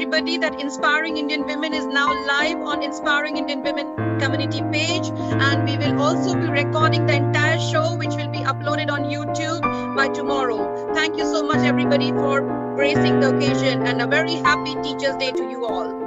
everybody that Inspiring Indian Women is now live on Inspiring Indian Women community page, and we will also be recording the entire show, which will be uploaded on YouTube by tomorrow. Thank you so much, everybody, for gracing the occasion, and a very happy Teachers' Day to you all.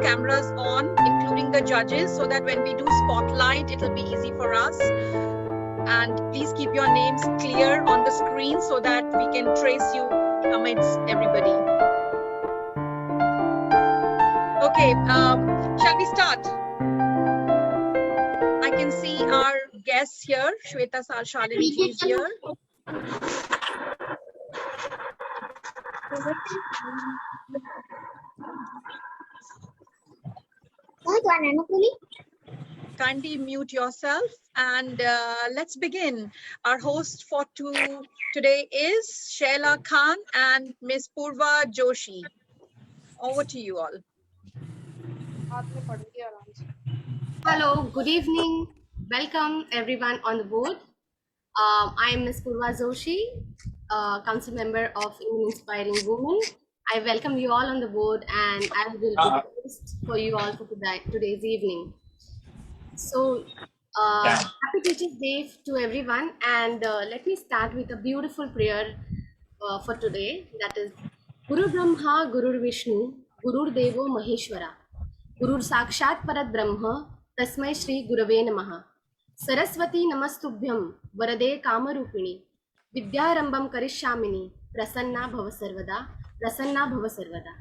Cameras on, including the judges, so that when we do spotlight, it'll be easy for us. And please keep your names clear on the screen so that we can trace you amidst everybody. Okay, shall we start? I can see our guests here. Shweta Shalini is here. Kindly mute yourself and let's begin. Our host for today is Shaila Khan and Ms. Apurva Joshi. Over to you all. Hello, good evening. Welcome everyone on the board. I am Ms. Apurva Joshi, Council Member of Inspiring Women. I welcome you all on the board, and I will be the host for you all for today's evening. So, happy Teachers' Day to everyone, and let me start with a beautiful prayer for today. That is, Guru Brahma, Guru Vishnu, Guru Devo Maheshwara, Guru Sakshat Parat Brahma, Tasmai Shri Gurave Namaha. Saraswati Namastubhyam, Varade Kamarupini, Vidyarambam Karishamini, Prasanna Bhava Sarvada. Prasanna Bhava Sarvada.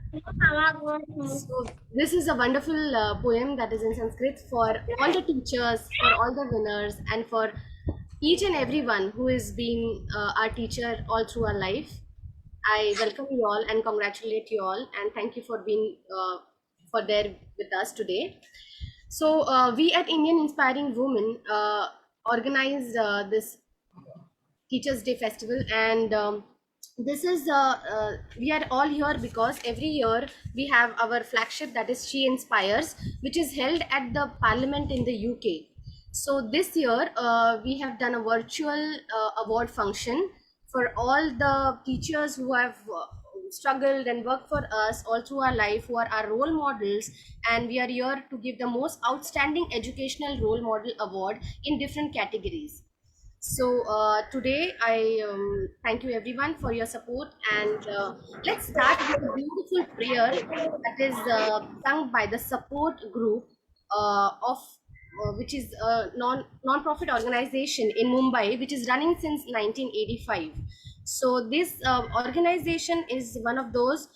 So this is a wonderful poem that is in Sanskrit for all the teachers, for all the winners, and for each and everyone who has been our teacher all through our life. I welcome you all and congratulate you all, and thank you for being there with us today. So we at Indian Inspiring Women organized this Teachers' Day festival, and this is we are all here because every year we have our flagship, that is She Inspires, which is held at the Parliament in the UK. So this year we have done a virtual award function for all the teachers who have struggled and worked for us all through our life, who are our role models, and we are here to give the most outstanding educational role model award in different categories. So today I thank you everyone for your support, and let's start with a beautiful prayer that is sung by the support group of which is a non-profit organization in Mumbai, which is running since 1985. So this organization is one of those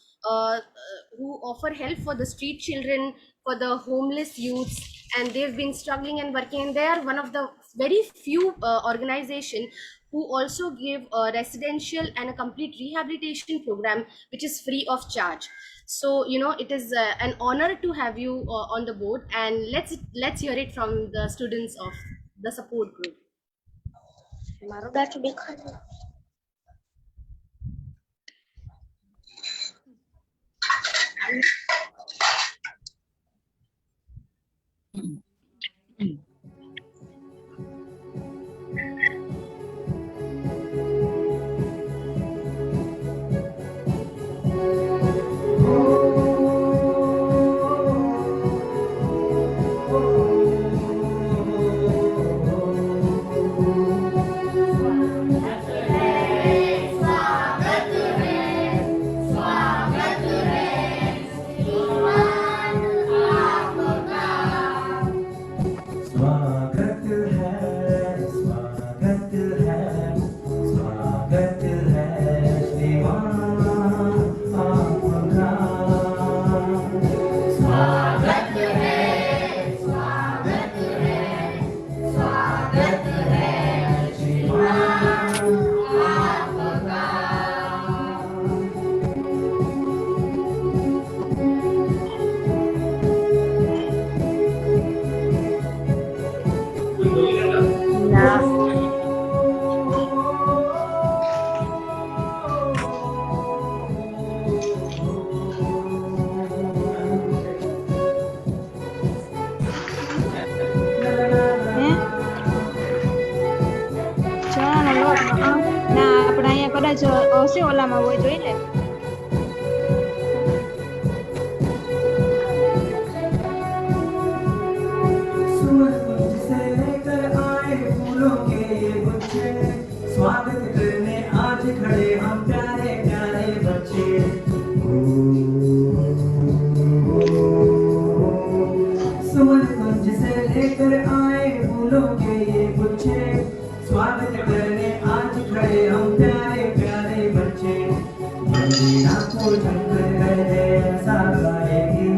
who offer help for the street children, for the homeless youths, and they've been struggling and working, and they are one of the very few organization who also give a residential and a complete rehabilitation program which is free of charge. So it is an honor to have you on the board, and let's hear it from the students of the support group. ના ચણાનો લોટ ના આપણે અહીંયા કદાચ હશે ઓલામાં હોય જોઈ લે स्वागत करने आज खड़े हम प्यारे प्यारे बच्चे सुमन कुंज से लेकर आए फूलों के ये गुच्छे स्वागत करने आज खड़े हम प्यारे प्यारे बच्चे मनवीना को झुमकर कर दे ऐसा गाएगी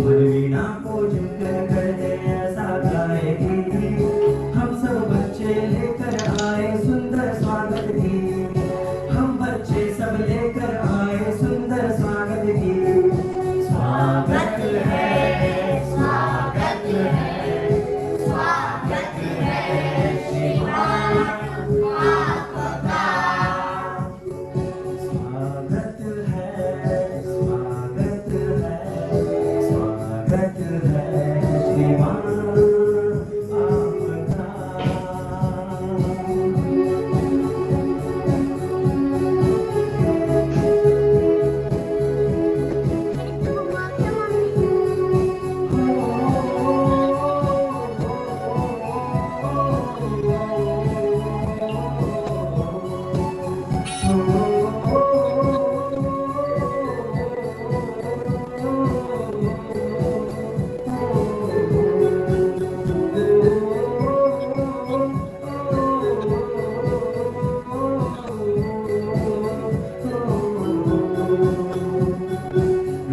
मनवीना को झुमकर कर दे ऐसा गाएगी हम सब बच्चे लेकर आए सुंदर स्वागत की हम बच्चे सब लेकर आए सुंदर स्वागत की स्वागत है स्वागत है स्वागत है श्रीमान आपका स्वागत है स्वागत है स्वागत है श्रीमान आपका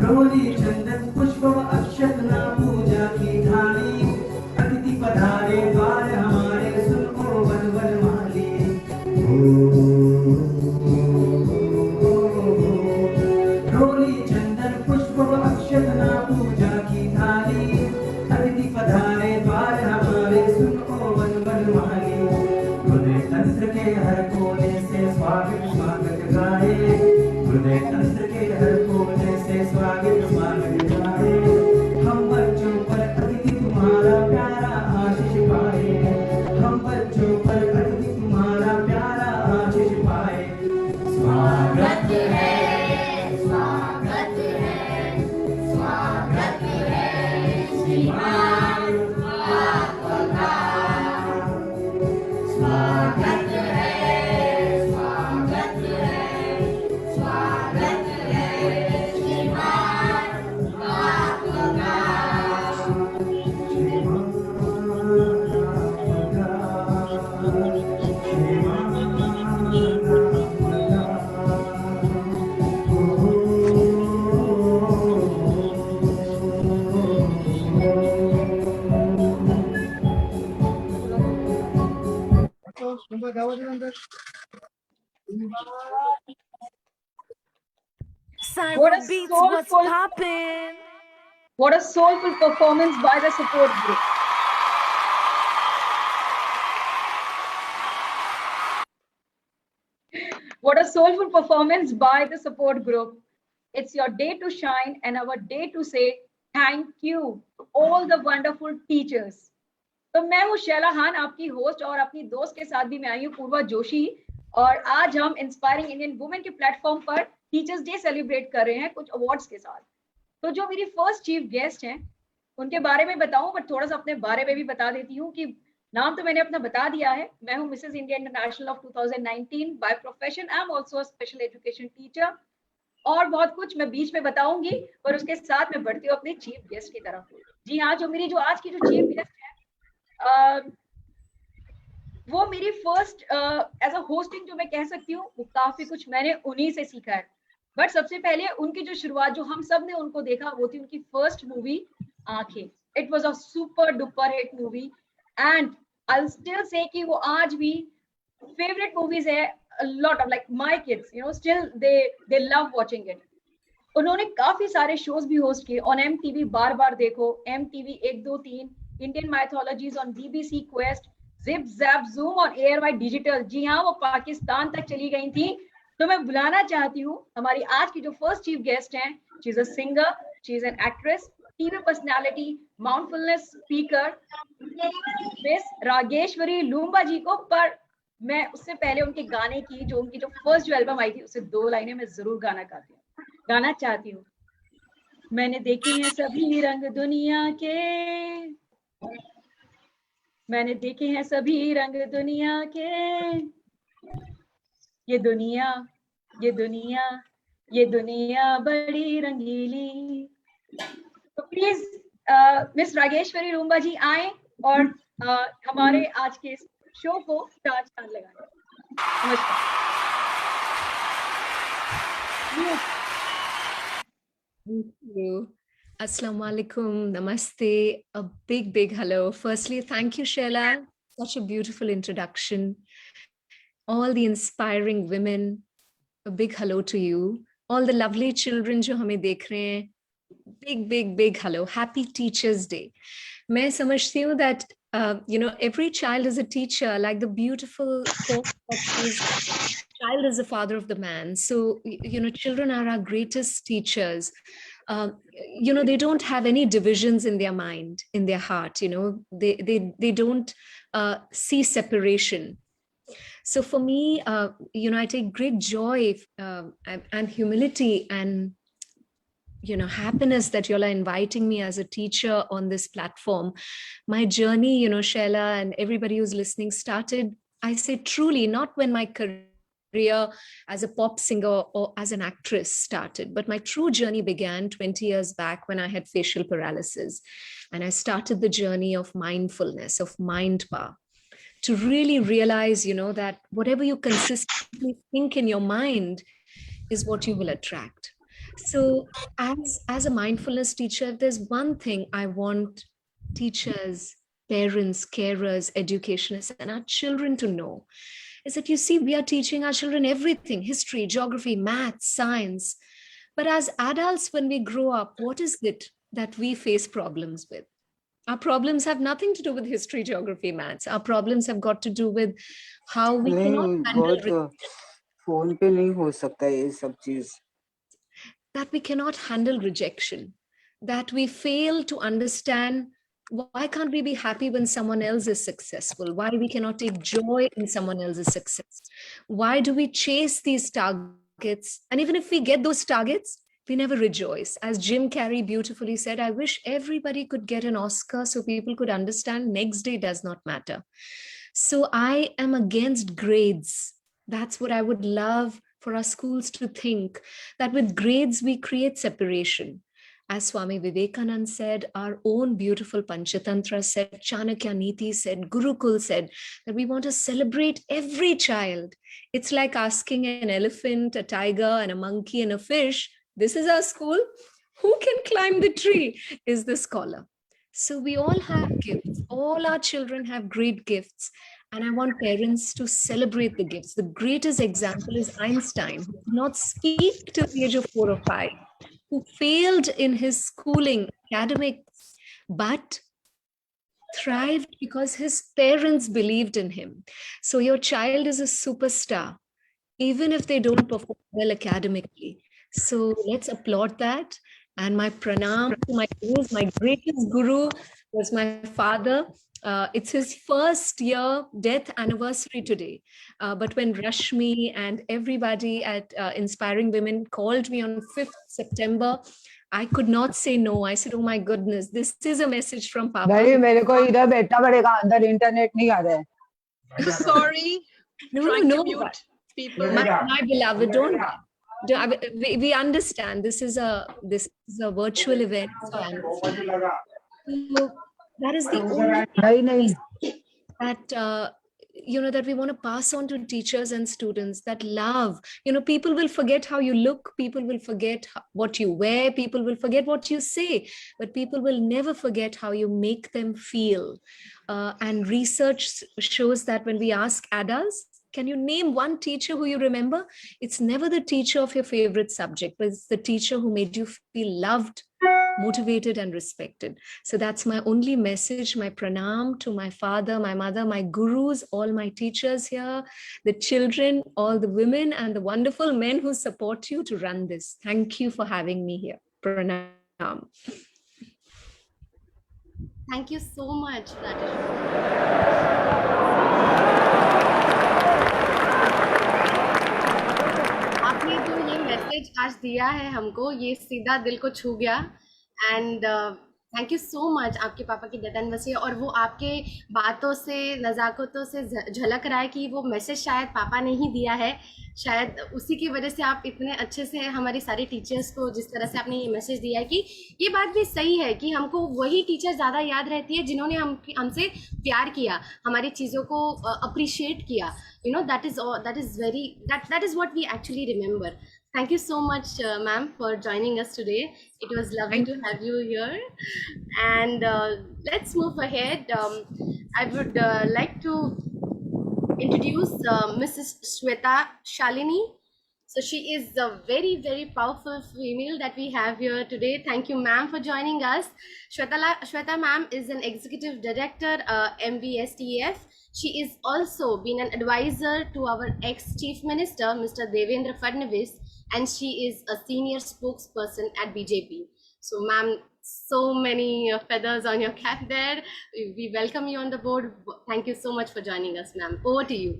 रोली चंदन पुष्प व अक्षत ना पूजा की थाली अतिथि पधारे द्वार हमारे सुनो वन वन माली रोली चंदन पुष्प व अक्षत ना पूजा की थाली अतिथि पधारे द्वार हमारे सुनो वन वन माली हृदय तंत्र के हर कोने से स्वागत स्वागत गाए हृदय तंत्र के हर कोने से स्वागत स्वागत गाए हम बच्चों पर अतिथि तुम्हारा प्यारा आशीष पाए हम बच्चों पर अतिथि तुम्हारा प्यारा आशीष पाए स्वागत है स्वागत है स्वागत है श्रीमान आपका स्वागत है स्वागत है स्वागत है श्रीमान आपका श्रीमान What a soulful, what a soulful performance by the support group. What a soulful performance by the support group. It's your day to shine and our day to say thank you to all the wonderful teachers. तो मैं हूँ शैला खान, आपकी host, और अपनी दोस्त के साथ भी मैं आई हूँ पूर्वा जोशी, और आज हम इंस्पायरिंग इंडियन वुमेन के प्लेटफॉर्म पर टीचर्स डे सेलिब्रेट कर रहे हैं कुछ अवार्ड्स के साथ। तो जो मेरी फर्स्ट चीफ गेस्ट हैं उनके बारे में बताऊं, बट थोड़ा सा अपने बारे में भी बता देती हूँ कि नाम तो मैंने अपना बता दिया है। मैं हूँ Mrs India international of 2019 by profession. I am also special education teacher, और बहुत कुछ मैं बीच में बताऊंगी, पर उसके साथ मैं बढ़ती हूँ अपने चीफ गेस्ट की तरफ। जी हाँ, जो मेरी आज की जो चीफ गेस्ट है वो मेरी फर्स्ट एज अ होस्टिंग जो मैं कह सकती हूँ, वो काफी कुछ मैंने उन्हीं से सीखा है। बट सबसे पहले उनकी जो शुरुआत, जो हम सब ने उनको देखा, वो थी उनकी फर्स्ट मूवी आंखें। It was a super duper hit movie and I will still say कि वो आज भी फेवरेट मूवीज है। a lot of like my kids, you know, still they love watching it. उन्होंने काफी सारे शोज भी होस्ट किए ऑन एमटीवी। बार बार देखो, MTV 1 2 3, Indian mythologies on BBC Quest, Zip Zap Zoom और AirY Digital। जी हाँ, वो पाकिस्तान तक चली गई थी। तो मैं बुलाना चाहती हूँ हमारी आज की जो फर्स्ट चीफ गेस्ट हैं। She is a singer, she is an actress, TV personality, mindfulness speaker, miss Rageshwari Loomba ji को। पर मैं उससे पहले उनके गाने की उनकी जो फर्स्ट जो एल्बम आई थी उससे 2 लाइनें मैं जरूर गाना चाहती हूँ। मैंने देखे हैं सभी रंग दुनिया के, मैंने देखे हैं सभी रंग दुनिया के, ये दुनिया ये दुनिया ये दुनिया बड़ी रंगीली। तो प्लीज मिस रागेश्वरी लूम्बा जी आए और हमारे आज के शो को चांद लगाएं। नमस्कार। Thank you. Assalamu alaikum. Namaste. A big hello. Firstly, thank you, Sheila. Such a beautiful introduction. All the inspiring women, a big hello to you. All the lovely children jo hame dekh rahe hain, big hello. Happy Teachers Day. Main samajhti hu that every child is a teacher, like the beautiful quote that says, child is the father of the man. So, children are our greatest teachers. They don't have any divisions in their mind, in their heart. They don't see separation. So for me, I take great joy and humility and happiness that you're inviting me as a teacher on this platform. My journey, Sheila and everybody who's listening, started, I say truly, not when my career as a pop singer or as an actress started, but my true journey began 20 years back when I had facial paralysis. And I started the journey of mindfulness, of mind power, to really realize, that whatever you consistently think in your mind is what you will attract. So as a mindfulness teacher, if there's one thing I want teachers, parents, carers, educationists, and our children to know, is that, you see, we are teaching our children everything: history, geography, math, science. But as adults, when we grow up, what is it that we face problems with? Our problems have nothing to do with history, geography, maths. Our problems have got to do with how we cannot handle phone पे नहीं हो सकता ये सब चीज, that we cannot handle rejection, that we fail to understand why can't we be happy when someone else is successful, why we cannot take joy in someone else's success, why do we chase these targets, and even if we get those targets, we never rejoice. As Jim Carrey beautifully said, I wish everybody could get an Oscar so people could understand next day does not matter. So I am against grades. That's what I would love for our schools to think, that with grades we create separation. As Swami Vivekananda said, our own beautiful Panchatantra said, Chanakya Niti said, Gurukul said, that we want to celebrate every child. It's like asking an elephant, a tiger, and a monkey and a fish, this is our school, who can climb the tree is the scholar. So we all have gifts. All our children have great gifts. And I want parents to celebrate the gifts. The greatest example is Einstein, who did not speak till the age of 4 or 5, who failed in his schooling, academics, but thrived because his parents believed in him. So your child is a superstar, even if they don't perform well academically. So let's applaud that. And my pranam to my gurus. My greatest guru was my father. It's his first year death anniversary today. But when Rashmi and everybody at Inspiring Women called me on 5th September, I could not say no. I said, oh my goodness, this is a message from Papa. भाई मेरे को इधर बैठना पड़ेगा, अंदर internet नहीं आ रहा है. Sorry. No. Mute people. My beloved, don't. We understand this is a virtual event. So that is the only that that we want to pass on to teachers and students, that love. People will forget how you look, people will forget what you wear, people will forget what you say, but people will never forget how you make them feel. And research shows that when we ask adults, can you name one teacher who you remember? It's never the teacher of your favorite subject, but it's the teacher who made you feel loved, motivated and respected. So that's my only message. My pranam to my father, my mother, my gurus, all my teachers here, the children, all the women, and the wonderful men who support you to run this. Thank you for having me here. Pranam. Thank you so much, Rajesh. आपने जो ये message आज दिया है हमको, ये सीधा दिल को छू गया. And thank you so much. आपके पापा की डेथ एनिवर्सरी और वो आपके बातों से, नज़ाकतों से झलक रहा है कि वो मैसेज शायद पापा ने ही दिया है. शायद उसी की वजह से आप इतने अच्छे से हमारी सारी टीचर्स को जिस तरह से आपने ये मैसेज दिया है कि ये बात भी सही है कि हमको वही टीचर ज़्यादा याद रहती है जिन्होंने हमसे प्यार किया, हमारी चीज़ों को अप्रिशिएट किया. You know, that is what we actually remember. Thank you so much, ma'am, for joining us today. It was lovely to have you here. And let's move ahead. I would like to introduce Mrs. Shweta Shalini. So she is a very, very powerful female that we have here today. Thank you, ma'am, for joining us. Shweta ma'am is an executive director, MVSTF. She is also been an advisor to our ex-chief minister, Mr. Devendra Fadnavis, and she is a senior spokesperson at BJP. So, ma'am, so many feathers on your cap there. We welcome you on the board. Thank you so much for joining us, ma'am. Over to you.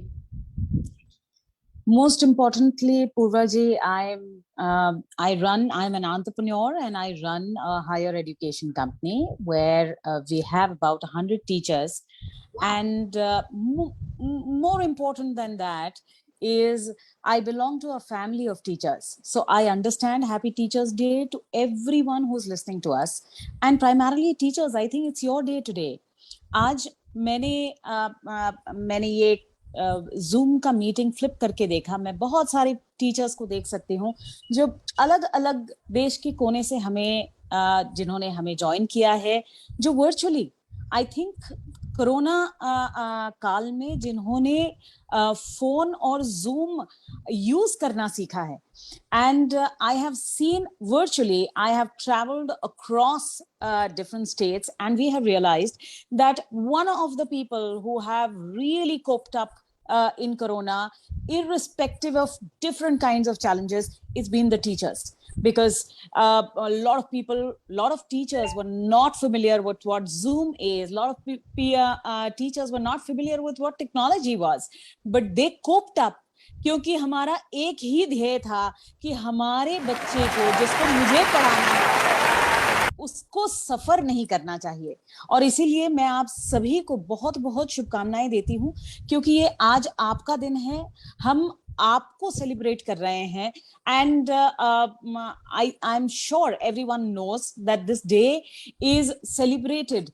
Most importantly, Purvaji, I'm an entrepreneur and I run a higher education company where we have about 100 teachers. And more important than that is I belong to a family of teachers. So I understand Happy Teachers Day to everyone who's listening to us. And primarily teachers, I think it's your day today. आज मैंने ये Zoom का meeting flip करके देखा. मैं बहुत सारे teachers को देख सकती हूँ जो अलग अलग देश के कोने से जिन्होंने हमें ज्वाइन किया है, जो वर्चुअली आई थिंक कोरोना काल में जिन्होंने फोन और जूम यूज करना सीखा है. And I have seen virtually, I have traveled across different states, and we have realized that one of the people who have really coped up in Corona, irrespective of different kinds of challenges, it's been the teachers. Because a lot of teachers were not familiar with what Zoom is. A lot of teachers were not familiar with what technology was. But they coped up क्योंकि हमारा एक ही ध्येय था कि हमारे बच्चे को जिसको मुझे पढ़ाना है उसको सफर नहीं करना चाहिए. और इसीलिए मैं आप सभी को बहुत बहुत शुभकामनाएं देती हूँ क्योंकि ये आज आपका दिन है. हम आपको सेलिब्रेट कर रहे हैं. And I'm sure everyone knows that this day is celebrated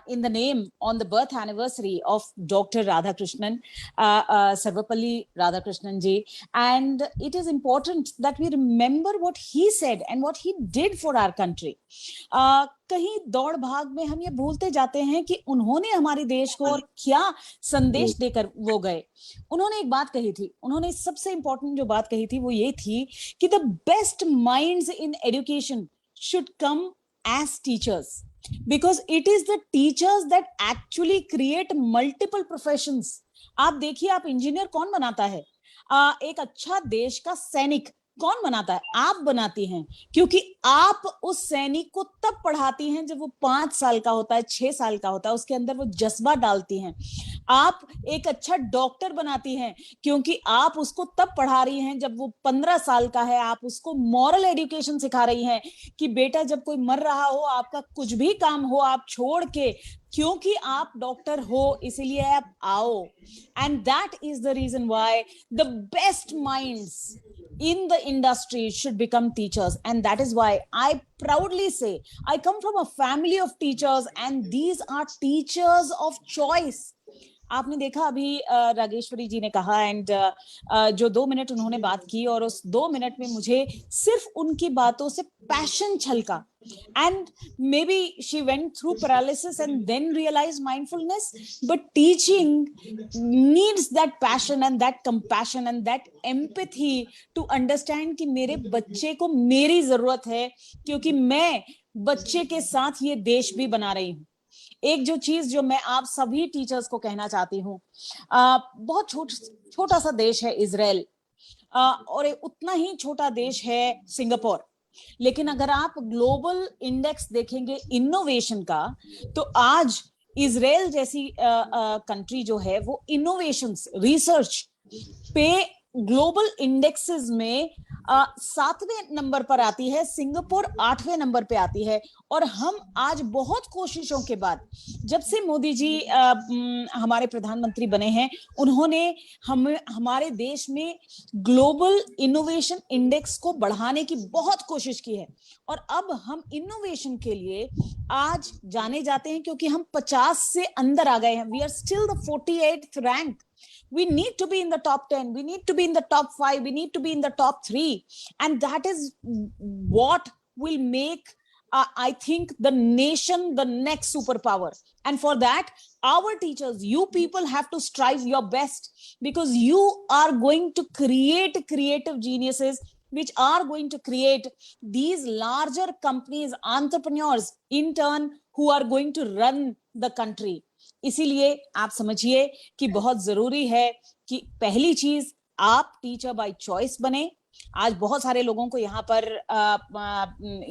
in the name on the birth anniversary of Dr. Radhakrishnan, Sarvapalli Radhakrishnan ji. And it is important that we remember what he said and what he did for our country. कहीं दौड़ भाग में हम ये भूलते जाते हैं कि उन्होंने हमारे देश को और क्या संदेश देकर वो गए. उन्होंने एक बात कही थी, उन्होंने सबसे इंपॉर्टेंट जो बात कही थी वो ये थी कि the best minds in education should come as teachers. Because it is the teachers that actually create multiple professions. आप देखिए, आप इंजीनियर कौन बनाता है? एक अच्छा देश का सैनिक कौन बनाता है? आप बनाती हैं, क्योंकि आप उस सैनिक को तब पढ़ाती हैं जब वो 5 साल का होता है, 6 साल का होता है, उसके अंदर वो जज्बा डालती हैं. आप एक अच्छा डॉक्टर बनाती हैं क्योंकि आप उसको तब पढ़ा रही हैं जब वो 15 साल का है. आप उसको मॉरल एजुकेशन सिखा रही हैं कि बेटा जब कोई मर रहा हो, आपका कुछ भी काम हो, आप छोड़ के, क्योंकि आप डॉक्टर हो इसीलिए आप आओ. And that is the reason why the best minds in the industry should become teachers. And that is why I proudly say I come from a family of teachers, and these are teachers of choice. आपने देखा अभी रागेश्वरी जी ने कहा and जो 2 minute उन्होंने बात की और उस 2 मिनट में मुझे सिर्फ उनकी बातों से passion छलका and maybe she went through paralysis and then realized mindfulness, but teaching needs that passion and that compassion and that empathy to understand कि मेरे बच्चे को मेरी जरूरत है क्योंकि मैं बच्चे के साथ ये देश भी बना रही हूँ। एक जो चीज जो मैं आप सभी टीचर्स को कहना चाहती हूँ, बहुत छोटा सा देश है इजराइल, और उतना ही छोटा देश है सिंगापुर, लेकिन अगर आप ग्लोबल इंडेक्स देखेंगे इनोवेशन का, तो आज इजराइल जैसी कंट्री जो है वो इनोवेशंस रिसर्च पे ग्लोबल इंडेक्सेस में 7वें नंबर पर आती है, सिंगापुर 8वें नंबर पे आती है। और हम आज बहुत कोशिशों के बाद, जब से मोदी जी हमारे प्रधानमंत्री बने हैं, उन्होंने हमारे देश में ग्लोबल इनोवेशन इंडेक्स को बढ़ाने की बहुत कोशिश की है और अब हम इनोवेशन के लिए आज जाने जाते हैं क्योंकि हम 50 से अंदर आ गए हैं। We are still the 48th rank. We need to be in the top 10. We need to be in the top 5. We need to be in the top 3. And that is what will make, I think, the nation the next superpower. And for that, our teachers, you people have to strive your best because you are going to create creative geniuses which are going to create these larger companies, entrepreneurs, in turn, who are going to run the country. इसीलिए आप समझिए कि बहुत जरूरी है कि पहली चीज आप टीचर बाय चॉइस बने। आज बहुत सारे लोगों को यहाँ पर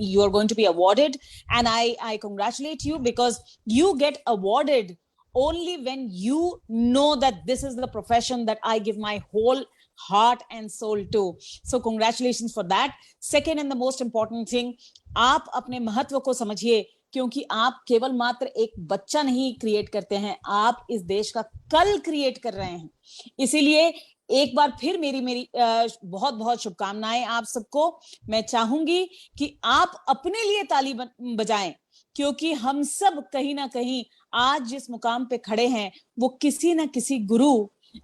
you are going to be awarded and I congratulate you because you get awarded only when you know that this is the profession that I give my whole heart and soul to. So congratulations for that. Second and the most important thing, आप अपने महत्व को समझिए क्योंकि आप केवल मात्र एक बच्चा नहीं क्रिएट करते हैं, आप इस देश का कल क्रिएट कर रहे हैं। इसीलिए एक बार फिर मेरी बहुत बहुत शुभकामनाएं आप सबको। मैं चाहूंगी कि आप अपने लिए ताली बजाएं क्योंकि हम सब कहीं ना कहीं आज जिस मुकाम पे खड़े हैं वो किसी ना किसी गुरु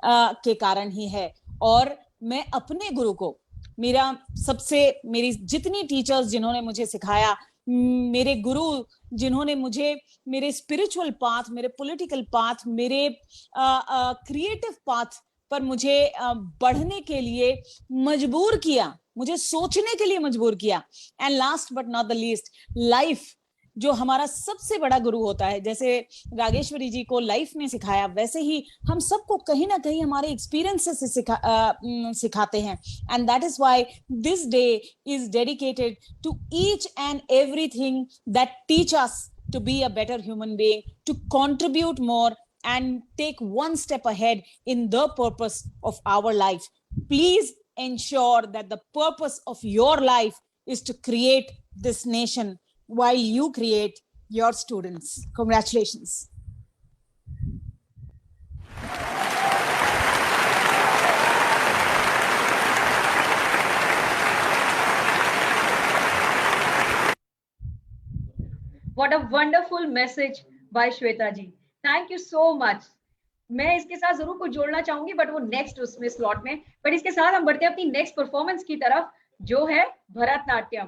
के कारण ही है। और मैं अपने गुरु को, मेरी जितनी टीचर्स जिन्होंने मुझे सिखाया, मेरे गुरु जिन्होंने मुझे मेरे स्पिरिचुअल पाथ, मेरे पॉलिटिकल पाथ, मेरे क्रिएटिव पाथ पर मुझे बढ़ने के लिए मजबूर किया, मुझे सोचने के लिए मजबूर किया। And last but not the least, life जो हमारा सबसे बड़ा गुरु होता है, जैसे रागेश्वरी जी को लाइफ ने सिखाया, वैसे ही हम सबको कहीं ना कहीं हमारे एक्सपीरियंसेस से सिखाते हैं। And that is why this day is dedicated to each and everything that teach us to be a better human being, to contribute more and take one step ahead in the purpose of our life. Please ensure that the purpose of your life is to create this nation while you create your students. Congratulations. What a wonderful message by Shweta ji. Thank you so much. मैं इसके साथ जरूर कुछ जोड़ना चाहूंगी but वो next उसमें slot में। बट इसके साथ हम बढ़ते हैं अपनी नेक्स्ट परफॉर्मेंस की तरफ जो है Bharatanatyam.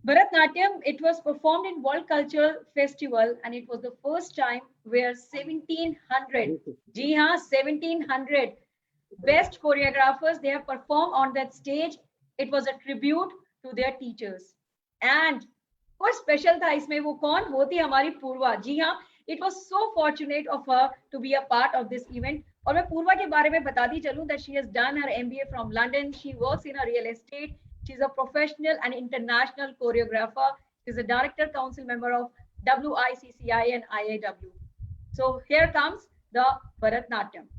Bharatanatyam, it was performed in world cultural festival and it was the first time where 1700, जी हाँ 1700 best choreographers they have perform on that stage. It was a tribute to their teachers and कोई special था इसमें। वो कौन? वो थी हमारी पूर्वा। जी हाँ, it was so fortunate of her to be a part of this event. और मैं पूर्वा के बारे में बताती चलूं that she has done her MBA from London. She works in a real estate. She's a professional and international choreographer. She's a director council member of WICCI and IIW. So here comes the Bharatnatyam.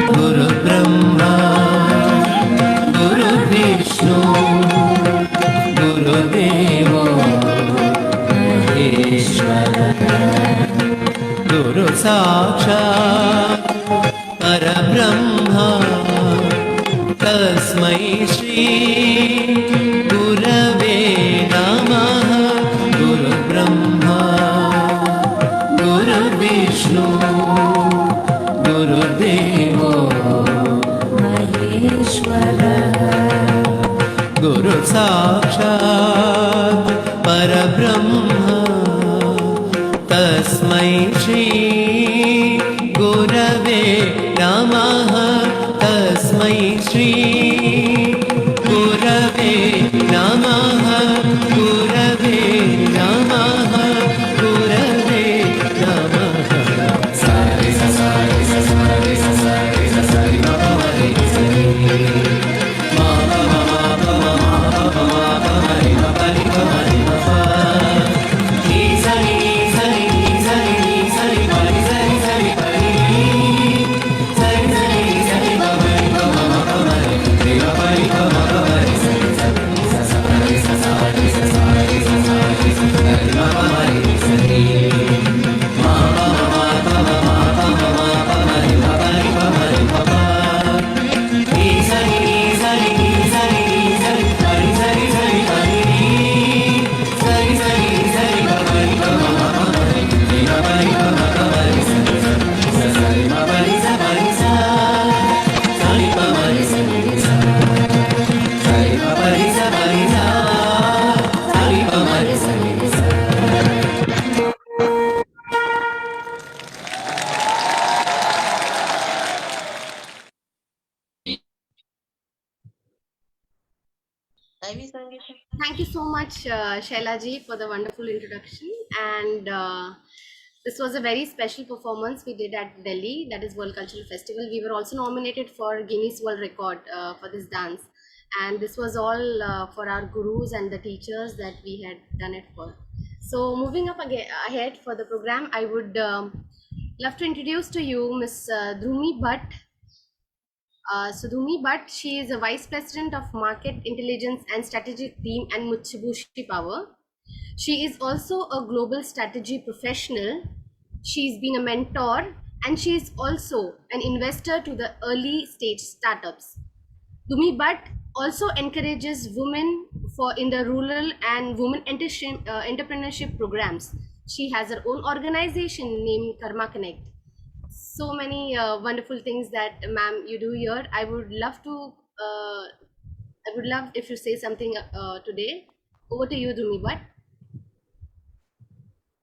गुरु ब्रह्मा गुरु विष्णु गुरुदेवो महेश्वरा। गुरु साक्षात् परब्रह्मा तस्मै श्री गुरवे नमः। गुरु ब्रह्मा गुरुर्विष्णु गुरुर्देवो महेश्वरः। गुरु साक्षात् परब्रह्मा तस्मै श्री गुरवे नमः। तस्मै श्री गुरवे नमः। गुरवे नमः। गुरवे नमः। सारे सारे सारे सारे सारे बाबा रे मा मा मा मा मा मा रे बाबा रे बाबा रे बाबा नी सारे सारे सारे सारे बाबा सारे सारे बाबा सारे सारे सारे बाबा रे बाबा बाबा रे बाबा रे बाबा बाबा रे सारे सारे सारे सारे सारे सारे सारे बाबा रे सारे मा मा मा मा मा मा मा रे बाबा रे बाबा रे बाबा नी सारे सारे सारे सारे बाबा सारे सारे बाबा सारे सारे सारे बाबा रे बाबा बाबा रे बाबा रे बाबा बाबा रे सारे सारे बाबा रे सारे सारे बाबा रे सारे सारे बाबा रे सारे सारे बाबा रे सारे। Thank you so much, Shaila ji, for the wonderful introduction. And this was a very special performance we did at Delhi, that is World Cultural Festival. We were also nominated for Guinness World Record for this dance. And this was all for our gurus and the teachers that we had done it for. So moving up ahead for the program, I would love to introduce to you Miss Dhrumi Bhatt. Sudhumi Bhatt, she is a Vice President of Market Intelligence and Strategic Team and Mitsubishi Power. She is also a global strategy professional. She's been a mentor and she is also an investor to the early stage startups. Dhrumi Bhatt also encourages women in the rural and women entrepreneurship programs. She has her own organization named Karma Connect. So many wonderful things that ma'am you do here. I would love if you say something today. Over to you, Dhrumi Bhatt.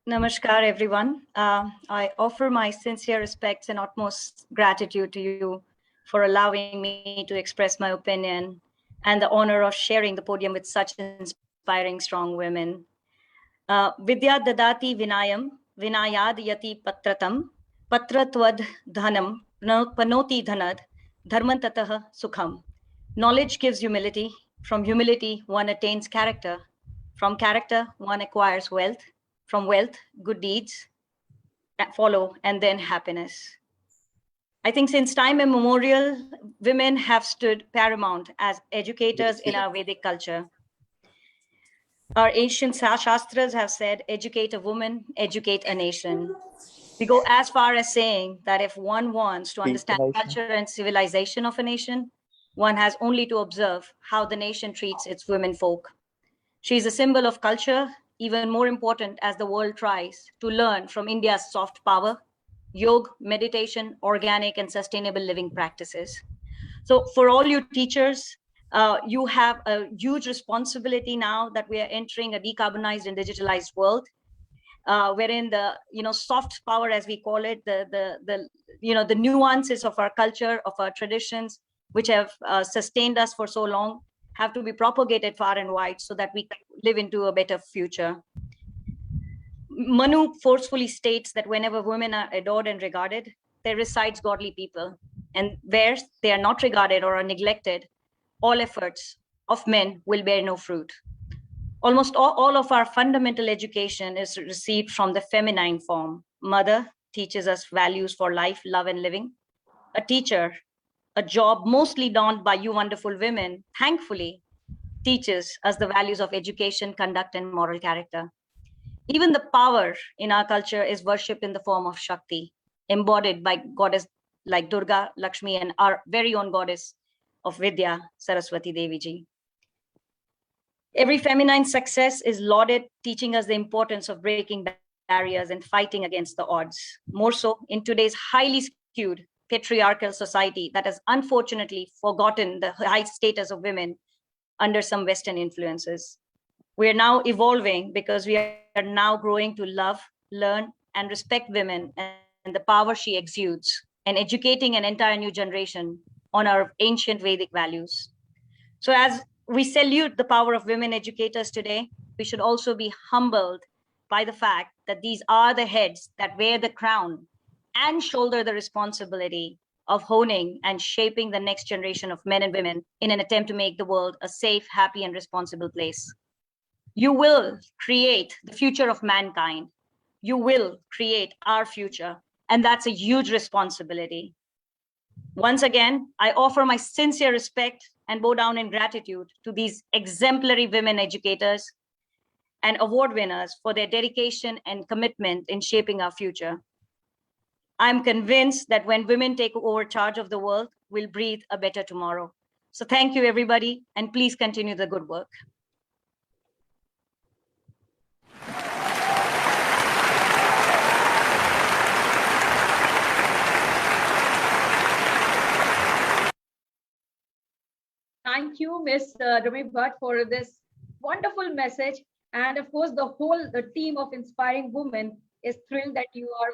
Namaskar, everyone. I offer my sincere respects and utmost gratitude to you for allowing me to express my opinion and the honor of sharing the podium with such inspiring, strong women. Vidya dadati vinayam, vinayad yati patratam, patratvad dhanam, panoti dhanad, dharmantatah sukham. Knowledge gives humility. From humility, one attains character. From character, one acquires wealth. From wealth, good deeds follow, and then happiness. I think since time immemorial, women have stood paramount as educators in our Vedic culture. Our ancient Shastras have said, educate a woman, educate a nation. We go as far as saying that if one wants to understand culture and civilization of a nation, one has only to observe how the nation treats its women folk. She is a symbol of culture, even more important as the world tries to learn from India's soft power, yoga, meditation, organic and sustainable living practices. So for all you teachers, you have a huge responsibility now that we are entering a decarbonized and digitalized world, wherein the soft power, as we call it, the nuances of our culture, of our traditions, which have sustained us for so long, have to be propagated far and wide so that we can live into a better future. Manu forcefully states that whenever women are adored and regarded, there resides godly people. And where they are not regarded or are neglected, all efforts of men will bear no fruit. Almost all of our fundamental education is received from the feminine form. Mother teaches us values for life, love, and living. A teacher, a job mostly donned by you wonderful women, thankfully, teaches us the values of education, conduct, and moral character. Even the power in our culture is worshipped in the form of Shakti, embodied by goddess like Durga, Lakshmi, and our very own goddess of Vidya, Saraswati Devi Ji. Every feminine success is lauded, teaching us the importance of breaking barriers and fighting against the odds. More so in today's highly skewed patriarchal society that has unfortunately forgotten the high status of women under some Western influences. We are now evolving because we are now growing to love, learn, and respect women and the power she exudes, and educating an entire new generation on our ancient Vedic values. So as we salute the power of women educators today, we should also be humbled by the fact that these are the heads that wear the crown and shoulder the responsibility of honing and shaping the next generation of men and women in an attempt to make the world a safe, happy, and responsible place. You will create the future of mankind. You will create our future. And that's a huge responsibility. Once again, I offer my sincere respect and bow down in gratitude to these exemplary women educators and award winners for their dedication and commitment in shaping our future. I'm convinced that when women take over charge of the world, we'll breathe a better tomorrow. So thank you, everybody, and please continue the good work. Thank you, Ms. Rumi Bhatt, for this wonderful message. And of course, the team of Inspiring Women is thrilled that you are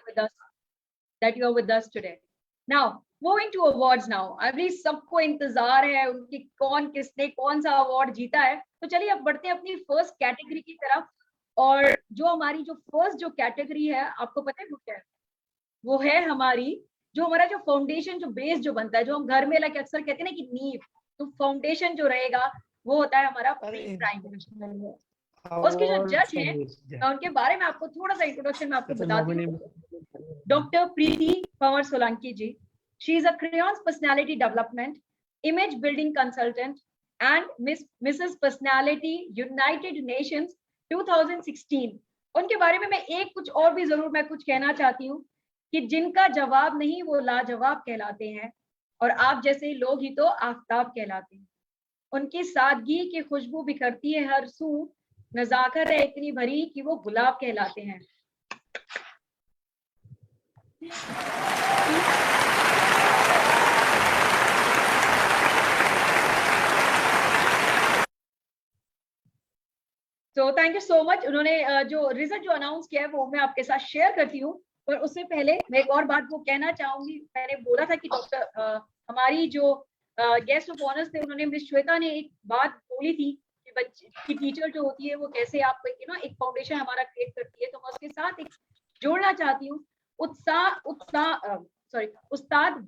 with us today. Now, moving to awards now. अभी सबको इंतजार है उनकी किसने कौन सा award जीता है. तो चलिए अब बढ़ते हैं अपनी फर्स्ट कैटेगरी की तरफ. और जो हमारी जो फर्स्ट जो कैटेगरी है, आपको पता है वो क्या है? वो है हमारा जो फाउंडेशन, जो बेस जो बनता है, जो हम घर में लाइक अक्सर कहते हैं ना कि नींव, तो फाउंडेशन जो रहेगा वो होता है हमारा प्री प्राइमरी. उसके जो जज हैं, मैं उनके बारे में आपको थोड़ा सा इंट्रोडक्शन में आपको बताती हूँ. Doctor Preeti Panwar Solanki ji. She is a crayons personality development, image building consultant and Mrs personality United Nations 2016. उनके बारे में मैं एक कुछ और भी जरूर मैं कुछ कहना चाहती हूँ कि जिनका जवाब नहीं वो लाजवाब कहलाते हैं, और आप जैसे लोग ही तो आफताब कहलाते हैं. उनकी सादगी की खुशबू बिखरती है हर सू, नजाकत है इतनी भरी कि वो गुलाब कहलाते हैं. तो थैंक यू सो मच. उन्होंने जो रिजल्ट जो अनाउंस किया है वो मैं आपके साथ शेयर करती हूँ, पर उससे पहले मैं एक और बात वो कहना चाहूंगी. मैंने बोला था कि डॉक्टर हमारी जो गेस्ट ऑफ ऑनर्स थे, उन्होंने मिस श्वेता ने एक बात बोली थी कि बच्चे की टीचर जो होती है वो कैसे आप एक फाउंडेशन हमारा क्रिएट करती है. तो मैं उसके साथ एक जोड़ना चाहती हूँ. उस्ताद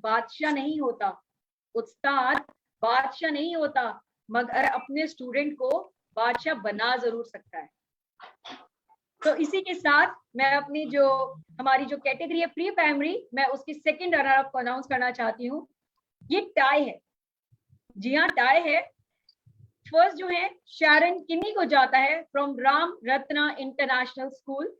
बादशाह नहीं होता, उस्ताद बादशाह नहीं होता, मगर अपने स्टूडेंट को बादशाह बना जरूर सकता है. तो इसी के साथ मैं अपनी जो हमारी जो कैटेगरी है प्री प्राइमरी, मैं उसकी सेकंड रनर अप को अनाउंस करना चाहती हूँ. ये टाई है, जी हाँ टाई है. फर्स्ट जो है शैरन किनी को जाता है from Ram Ratna international school.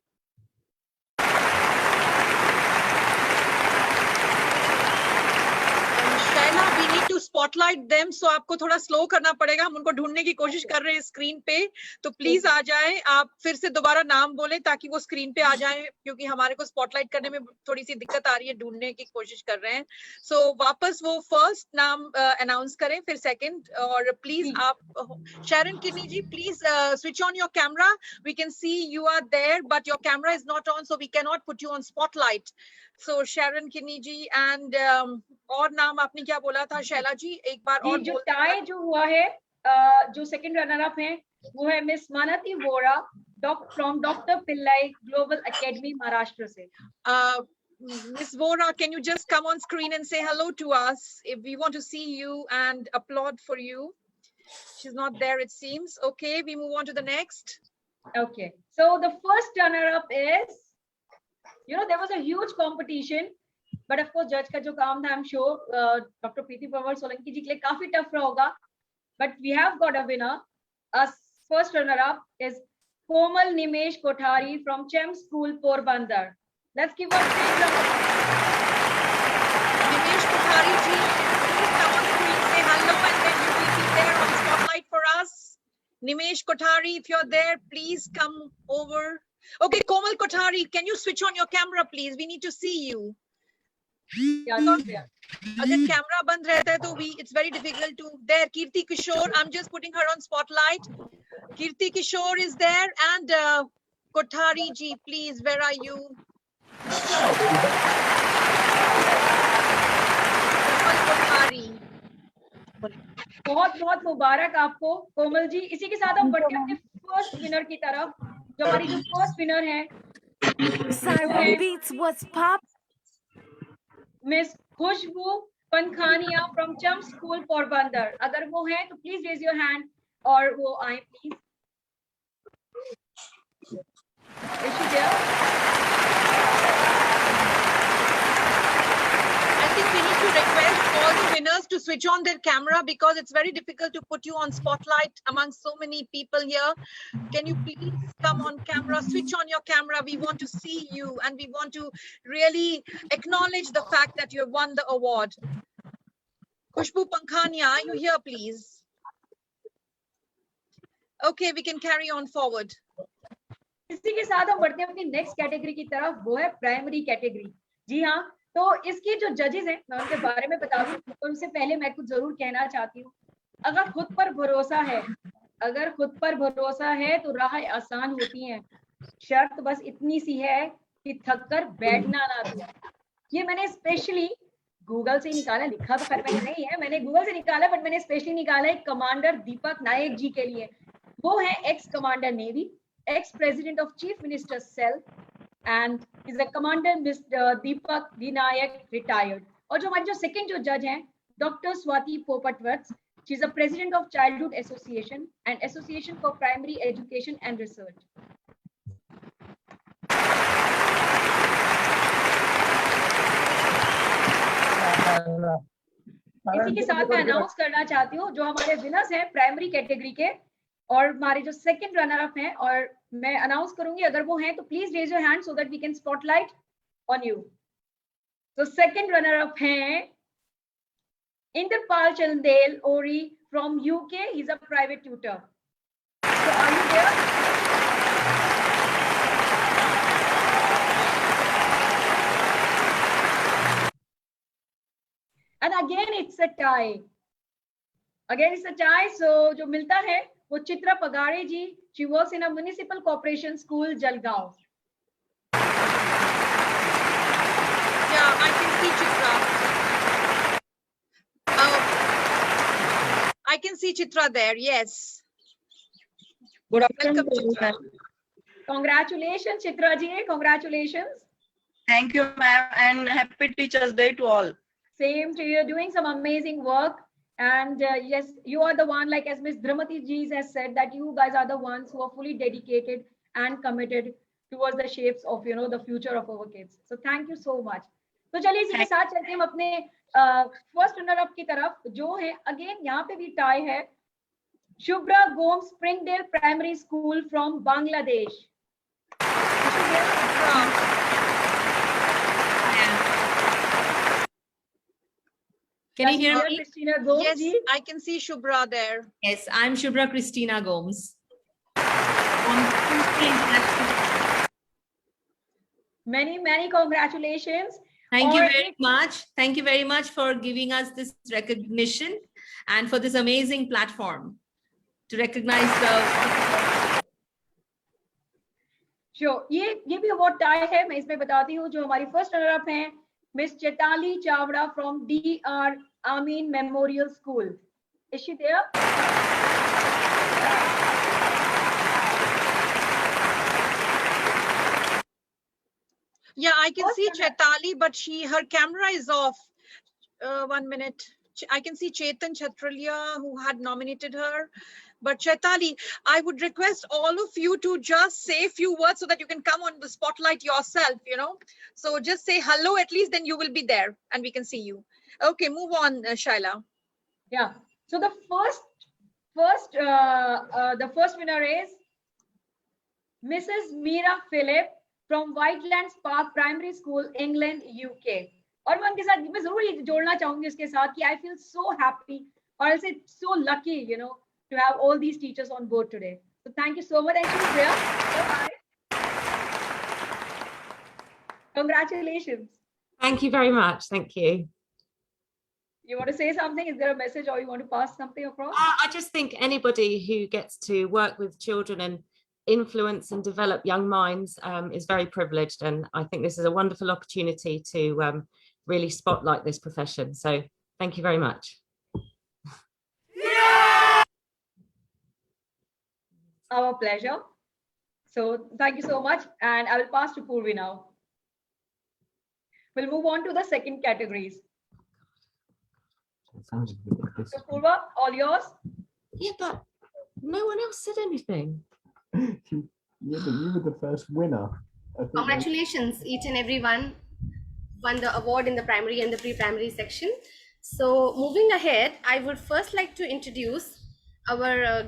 We need to spotlight them, so आपको थोड़ा स्लो करना पड़ेगा. हम उनको ढूंढने की कोशिश कर रहे हैं स्क्रीन पे, तो प्लीज आ जाएं. आप फिर से दोबारा नाम बोलें ताकि वो स्क्रीन पे आ जाएं, क्योंकि हमारे को स्पॉटलाइट करने में थोड़ी सी दिक्कत आ रही है, ढूंढने की कोशिश कर रहे हैं. सो वापस वो फर्स्ट नाम अनाउंस करें, फिर सेकंड. और प्लीज आप Sharon Kini ji, please switch on your camera. We can see you are there but your camera is not on, so we can not put you on spotlight. So Sharon Kini ji and और नाम आपने क्या बोला था शैला जी, एक बार और. जो टाई जो हुआ है, जो सेकंड रनर अप है वो है मिस मानती Vora from doctor Pillai global academy Maharashtra से. Miss Voara, can you just come on screen and say hello to us? If we want to see you and applaud for you. She's not there, it seems. Okay, we move on to the next. Okay, so the first runner up is, there was a huge competition, but of course जज का जो काम था, I'm sure doctor Preeti Panwar Solanki जी के लिए काफी tough रहा होगा. But we have got a winner. Our first runner up is Komal Nimesh Kothari from Chem School, Porbandar. Let's give a big round. Nimesh Kothari ji, please come on screen, say hello, and then you will be there on spotlight for us. Nimesh Kothari, if you're there, please come over. Okay, Komal Kothari, can you switch on your camera, please? We need to see you. अगर camera बंद रहता है तो it's very difficult to there. Kirti Kishore, I'm just putting her on spotlight. Kirti Kishore is there, and Kothari ji, please, where are you? Kothari. बहुत बहुत मुबारक आपको कोमल जी। इसी के साथ हम बढ़ते हैं अपने फर्स्ट विनर की तरफ। जो हमारी जो फर्स्ट विनर है मिस खुशबू पंखानिया फ्रॉम चम स्कूल पोरबंदर। अगर वो है तो प्लीज रेज योर हैंड और वो आए please. I think we need to request all the winners to switch on their camera because it's very difficult to put you on spotlight among so many people here. Can you please come on camera, switch on your camera? We want to see you and we want to really acknowledge the fact that you have won the award. Khushbu Pankhaniya, are you here, please? Okay, we can carry on forward. इसी के साथ हम बढ़ते हैं अपनी next category की तरफ, वो है प्राइमरी कैटेगरी। जी हाँ, तो इसकी जो जजेस हैं मैं उनके बारे में बता दूं, तो उससे पहले मैं कुछ जरूर कहना चाहती हूँ। अगर खुद पर भरोसा है तो राह आसान होती हैं, शर्त बस इतनी सी है कि थक कर बैठना ना दो। ये मैंने स्पेशली गूगल से निकाला, लिखा तो खैर मैंने नहीं है, मैंने गूगल से निकाला, बट मैंने स्पेशली निकाला है कमांडर दीपक नायक जी के लिए। वो है ex commander navy, ex president of chief minister cell, and is a commander Mr. Deepak Vinayak retired. और जो हमारी जो सेकंड जो जज हैं डॉक्टर स्वाति पोपटवर्थ, she is a president of Childhood Association and Association for Primary Education and Research. इसी के साथ मैं अनाउंस करना चाहती हूँ जो हमारे विनर्स हैं प्राइमरी कैटेगरी के और हमारे जो सेकंड रनर अप हैं, और मैं अनाउंस करूंगी अगर वो हैं तो please raise your hand so that we can spotlight on you. तो सेकंड रनर अप हैं इंद्रपाल चंदेल ओरी from UK, he is a private tutor. So are you there? And again it's a tie, so जो मिलता है वो चित्रा पगाड़े जी, she works in a municipal corporation school, Jalgaon. Yeah, I can see Chitra. I can see Chitra there, yes. Good afternoon. Welcome, Chitra. Congratulations, Chitra ji, congratulations. Thank you, ma'am, and happy Teachers' Day to all. Same to you, doing some amazing work. And yes, you are the one, like as Miss Dramati ji has said, that you guys are the ones who are fully dedicated and committed towards the shapes of, you know, the future of our kids. So thank you so much. तो चलिए इसी के साथ चलते हैं हम अपने first runner up की तरफ, जो है अगेन यहाँ पे भी टाई है, शुभ्रा गोम Springdale primary school from Bangladesh. Can you hear me? Christina Gomes, Yes, ji? I can see Shubhra there. Yes, I'm Shubhra Christina Gomes. Many congratulations. Thank you very much. Thank you very much for giving us this recognition and for this amazing platform to recognize the. Sure, ये भी award tie है, मैं इसमें बताती हूँ। जो हमारी first runner up हैं miss Chitali Chavda from DR Amin Memorial School. Is she there? Yeah, I can see Chaitali, but her camera is off. 1 minute. I can see Chetan Chatralia, who had nominated her. But Chaitali, I would request all of you to just say a few words so that you can come on the spotlight yourself, you know. So just say hello, at least then you will be there and we can see you. Okay, move on, Shaila. Yeah. So the first winner is Mrs. Meera Phillips from Whitelands Park Primary School, England, UK. और मैं उनके साथ मैं जरूर ये जोड़ना चाहूंगी उसके साथ कि I feel so happy or I'll say so lucky, you know, to have all these teachers on board today. So thank you so much. And she's there. So hi. Congratulations. Thank you very much. Thank you. You want to say something? Is there a message or you want to pass something across? I just think anybody who gets to work with children and influence and develop young minds is very privileged. And I think this is a wonderful opportunity to really spotlight this profession. So thank you very much. Our pleasure. So thank you so much. And I will pass to Purvi now. We'll move on to the second categories. So Purva, all yours. Yeah, but no one else said anything. Yeah, but you were the first winner. Congratulations, each and everyone won the award in the primary and the pre-primary section. So moving ahead, I would first like to introduce our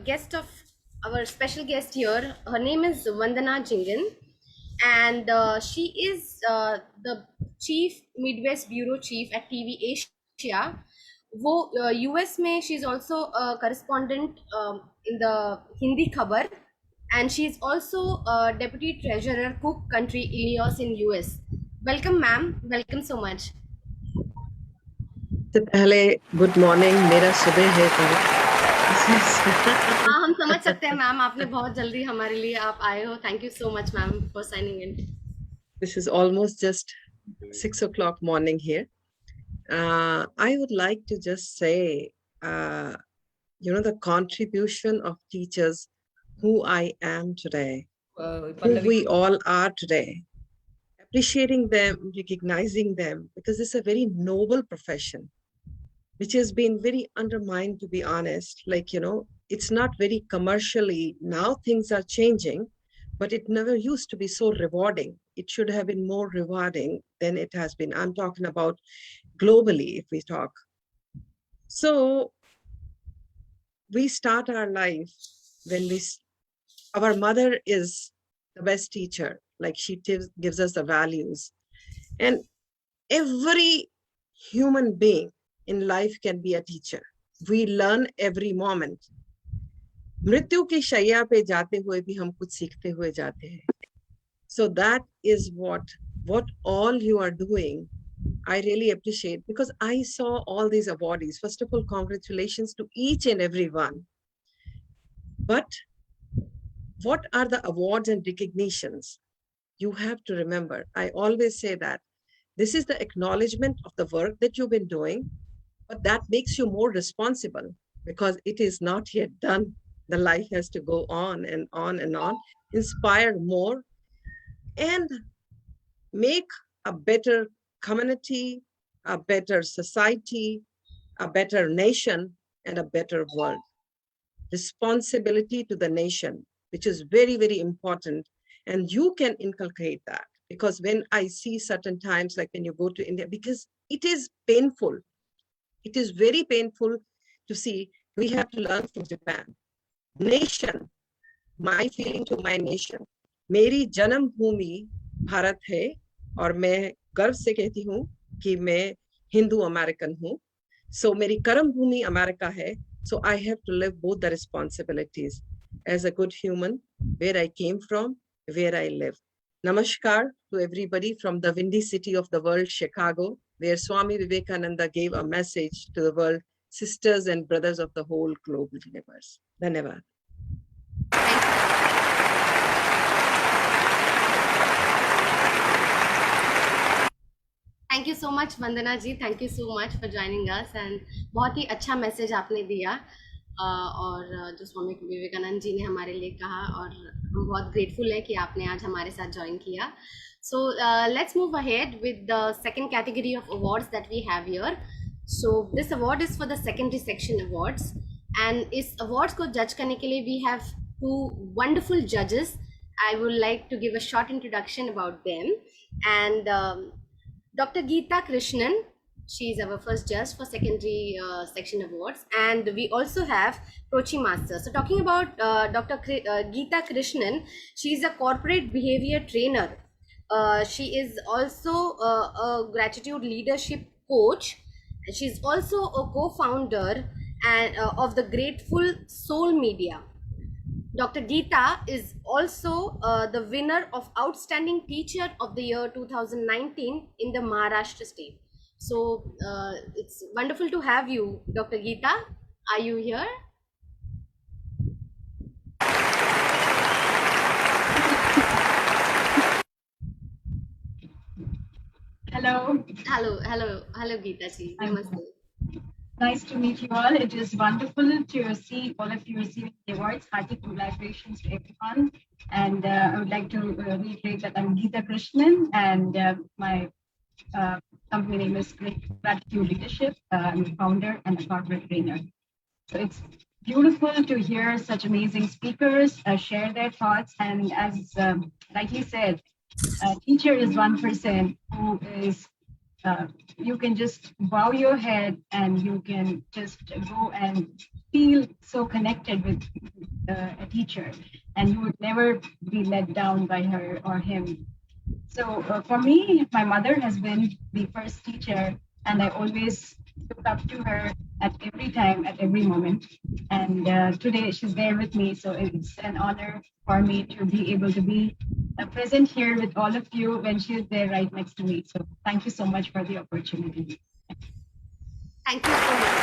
our special guest here. Her name is Vandana Jingan, and she is the Chief Midwest Bureau Chief at TV Asia. वो US में she is also a correspondent in the Hindi Khabar, and she is also Deputy Treasurer Cook Country Illinois in US. Welcome, ma'am. Welcome so much. तो पहले good morning, मेरा सुबह है हाँ, हम समझ सकते हैं मैम, आपने बहुत जल्दी हमारे लिए आप आए हो. Thank you so much, ma'am, for signing in. This is almost just 6 o'clock morning here. I would like to just say, you know, the contribution of teachers, who I am today, who we all are today, appreciating them, recognizing them, because it's a very noble profession, which has been very undermined, to be honest. Like, you know, it's not very commercially, now things are changing, but it never used to be so rewarding. It should have been more rewarding than it has been. I'm talking about globally, if we talk. So we start our life when our mother is the best teacher, like she gives us the values. And every human being in life can be a teacher. We learn every moment. मृत्यु की शैया पे जाते हुए भी हम कुछ सीखते हुए जाते हैं. So that is what all you are doing. I really appreciate, because I saw all these awardees. First of all, congratulations to each and every one. But what are the awards and recognitions? You have to remember, I always say that this is the acknowledgement of the work that you've been doing, but that makes you more responsible, because it is not yet done. The life has to go on and on and on, inspire more, and make a better community, a better society, a better nation, and a better world. Responsibility to the nation, which is very, very important. And you can inculcate that, because when I see certain times, like when you go to India, because it is painful. It is very painful to see we have to learn from Japan. Nation, my feeling to my nation. मेरी जन्म भूमि भारत है, और मैं गर्व से कहती हूँ कि मैं हिंदू अमेरिकन हूँ. So मेरी कर्म भूमि अमेरिका है. So I have to live both the responsibilities as a good human, where I came from, where I live. Namaskar to everybody from the windy city of the world, Chicago, where Swami Vivekananda gave a message to the world, sisters and brothers of the whole global universe. Dhanyavad. Thank you so much, Vandana ji. Thank you so much for joining us, and बहुत ही अच्छा message आपने दिया, और जो स्वामी विवेकानंद जी ने हमारे लिए कहा, और हम बहुत ग्रेटफुल हैं कि आपने आज हमारे साथ ज्वाइन किया. So let's move ahead with the second category of awards that we have here. So this award is for the secondary section awards, and इस awards को judge करने के लिए we have two wonderful judges. I would like to give a short introduction about them. And Dr. Geeta Krishnan, She's our first judge for secondary section awards, and we also have Prochi Master. So talking about Geeta Krishnan, she's a corporate behavior trainer. She is also a gratitude leadership coach. She's also a co-founder and of the Grateful Soul Media. Dr. Geeta is also the winner of Outstanding Teacher of the Year 2019 in the Maharashtra state. So it's wonderful to have you, Dr. Geeta. Are you here? Hello. Hello, Geeta ji. Namaste. Nice to meet you all. It is wonderful to see all of you receiving the awards. Hearty congratulations to everyone. And I would like to reiterate that I'm Geeta Krishnan, and my company name is Gratitude Leadership. I'm a founder and a corporate trainer. So it's beautiful to hear such amazing speakers share their thoughts. And as rightly said, a teacher is one person who is you can just bow your head and you can just go and feel so connected with a teacher, and you would never be let down by her or him. So for me, my mother has been the first teacher, and I always look up to her at every time, at every moment. And today she's there with me, so it's an honor for me to be able to be present here with all of you when she's there right next to me. So thank you so much for the opportunity. Thank you so much.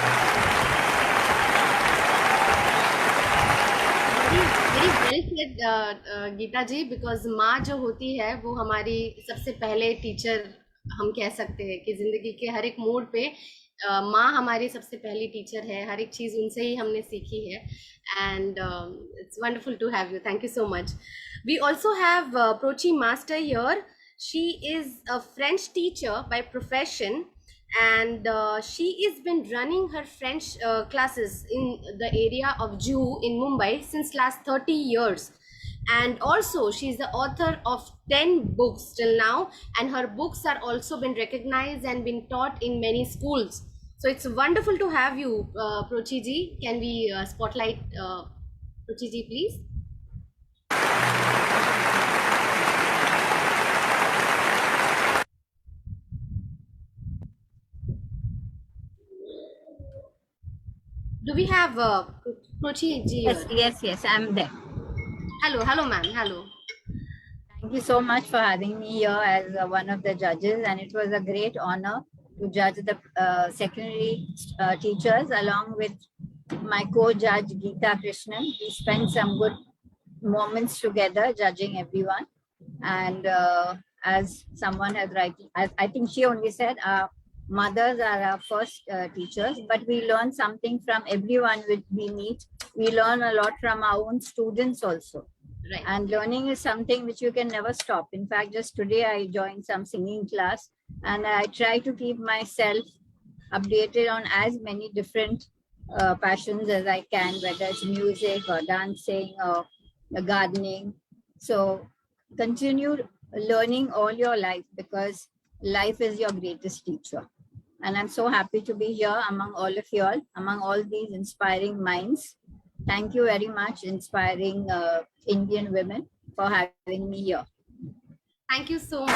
Very well said, Geeta ji, because माँ जो होती है वो हमारी सबसे पहले teacher हम कह सकते हैं कि जिंदगी के हर एक मोड़ पे माँ हमारी सबसे पहली टीचर है. हर एक चीज़ उनसे ही हमने सीखी है. And it's wonderful to have you. Thank you so much. We also have Prochi Master here. She is a French teacher by profession, and she has been running her French classes in the area of Juhu in Mumbai since last 30 years. And also she is the author of 10 books till now, and her books are also been recognized and been taught in many schools. So it's wonderful to have you, Prochi ji. Can we spotlight Prochi ji, please? Do we have Prochi ji? Yes, I'm there. Hello, ma'am. Hello. Thank you so much for having me here as one of the judges, and it was a great honor to judge the secondary teachers along with my co-judge Geeta Krishnan. We spent some good moments together judging everyone, and as someone has rightly, I think she only said, our mothers are our first teachers, but we learn something from everyone which we meet. We learn a lot from our own students also. Right. And learning is something which you can never stop. In fact, just today I joined some singing class, and I try to keep myself updated on as many different passions as I can, whether it's music or dancing or gardening. So continue learning all your life, because life is your greatest teacher. And I'm so happy to be here among all of you all, among all these inspiring minds. Thank you very much, inspiring Indian women, for having me here. Thank you so much.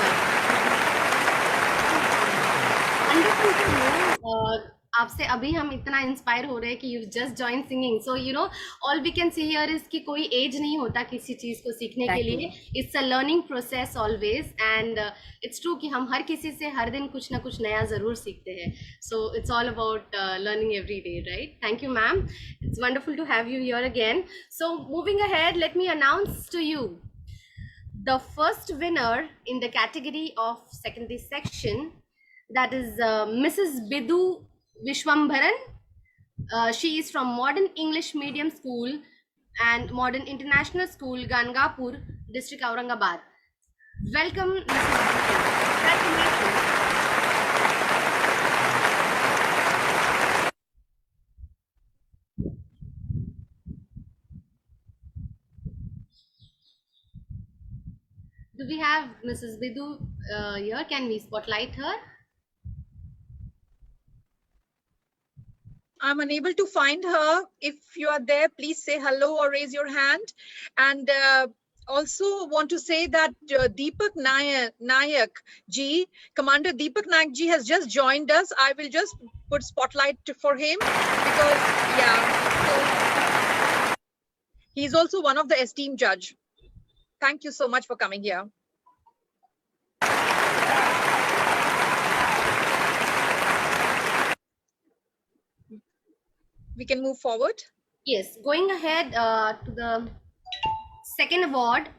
Wonderful to know. आपसे अभी हम इतना inspire हो रहे हैं कि you just join singing. So you know all we can see here is कि कोई एज नहीं होता किसी चीज को सीखने के लिए. It's a learning process always, and it's true कि हम हर किसी से हर दिन कुछ ना कुछ नया जरूर सीखते हैं. So it's all about learning every day, right? Thank you ma'am. It's wonderful to have you here again. So moving ahead, let me announce to you the first winner in the category of secondary section, that is Mrs. Bindu Viswamharan. She is from Modern English Medium School and Modern International School, Gangapur, District Aurangabad. Welcome, Mrs. Bindu. Congratulations. Do we have Mrs. Bindu here? Can we spotlight her? I'm unable to find her. If you are there, please say hello or raise your hand. And also want to say that Deepak Nayak ji, Commander Deepak Nayak ji has just joined us. I will just put spotlight for him because, yeah, so he's also one of the esteemed judge. Thank you so much for coming here. We can move forward. Yes, going ahead to the second award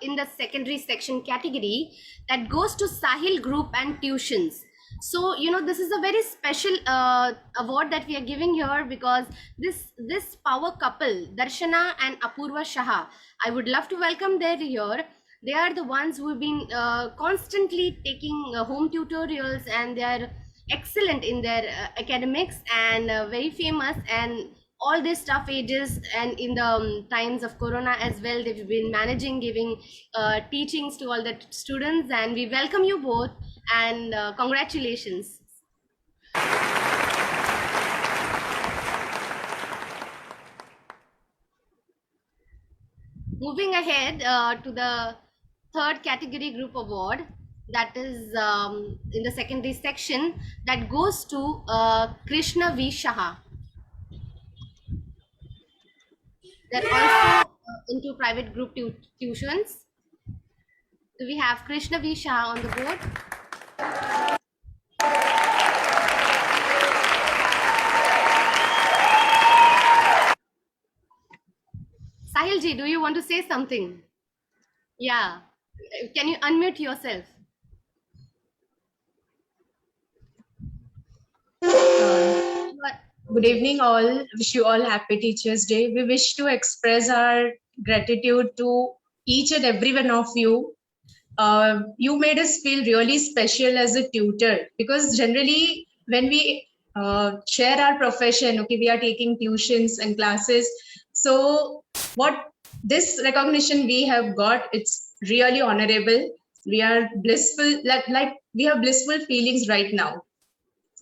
in the secondary section category, that goes to Sahil Group and Tuitions. So, you know, this is a very special award that we are giving here because this power couple, Darshana and Apurva Shah, I would love to welcome them here. They are the ones who have been constantly taking home tutorials, and they are excellent in their academics and very famous, and all these tough ages and in the times of corona as well, they've been managing giving teachings to all the students, and we welcome you both and congratulations. Moving ahead to the third category group award, that is in the secondary section, that goes to Krishna V. Shah. They're also into private group tuitions. So we have Krishna V. Shah on the board. Sahil ji, do you want to say something? Yeah. Can you unmute yourself? Good evening all. Wish you all happy Teachers Day. We wish to express our gratitude to each and every one of you. You made us feel really special as a tutor, because generally when we share our profession, okay, we are taking tuitions and classes. So what this recognition we have got, it's really honorable. We are blissful, like we have blissful feelings right now.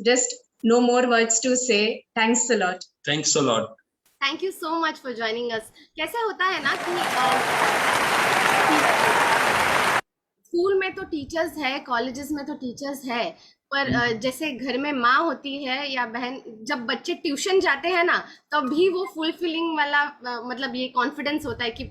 Just no more words to say. Thanks a lot. Thanks a lot. Thank you so much for joining us. कैसे होता है ना कि school में तो teachers है, colleges में तो टीचर्स है, पर जैसे घर में माँ होती है या बहन, जब बच्चे ट्यूशन जाते हैं ना, तभी वो फुलफिलिंग वाला मतलब ये कॉन्फिडेंस होता है कि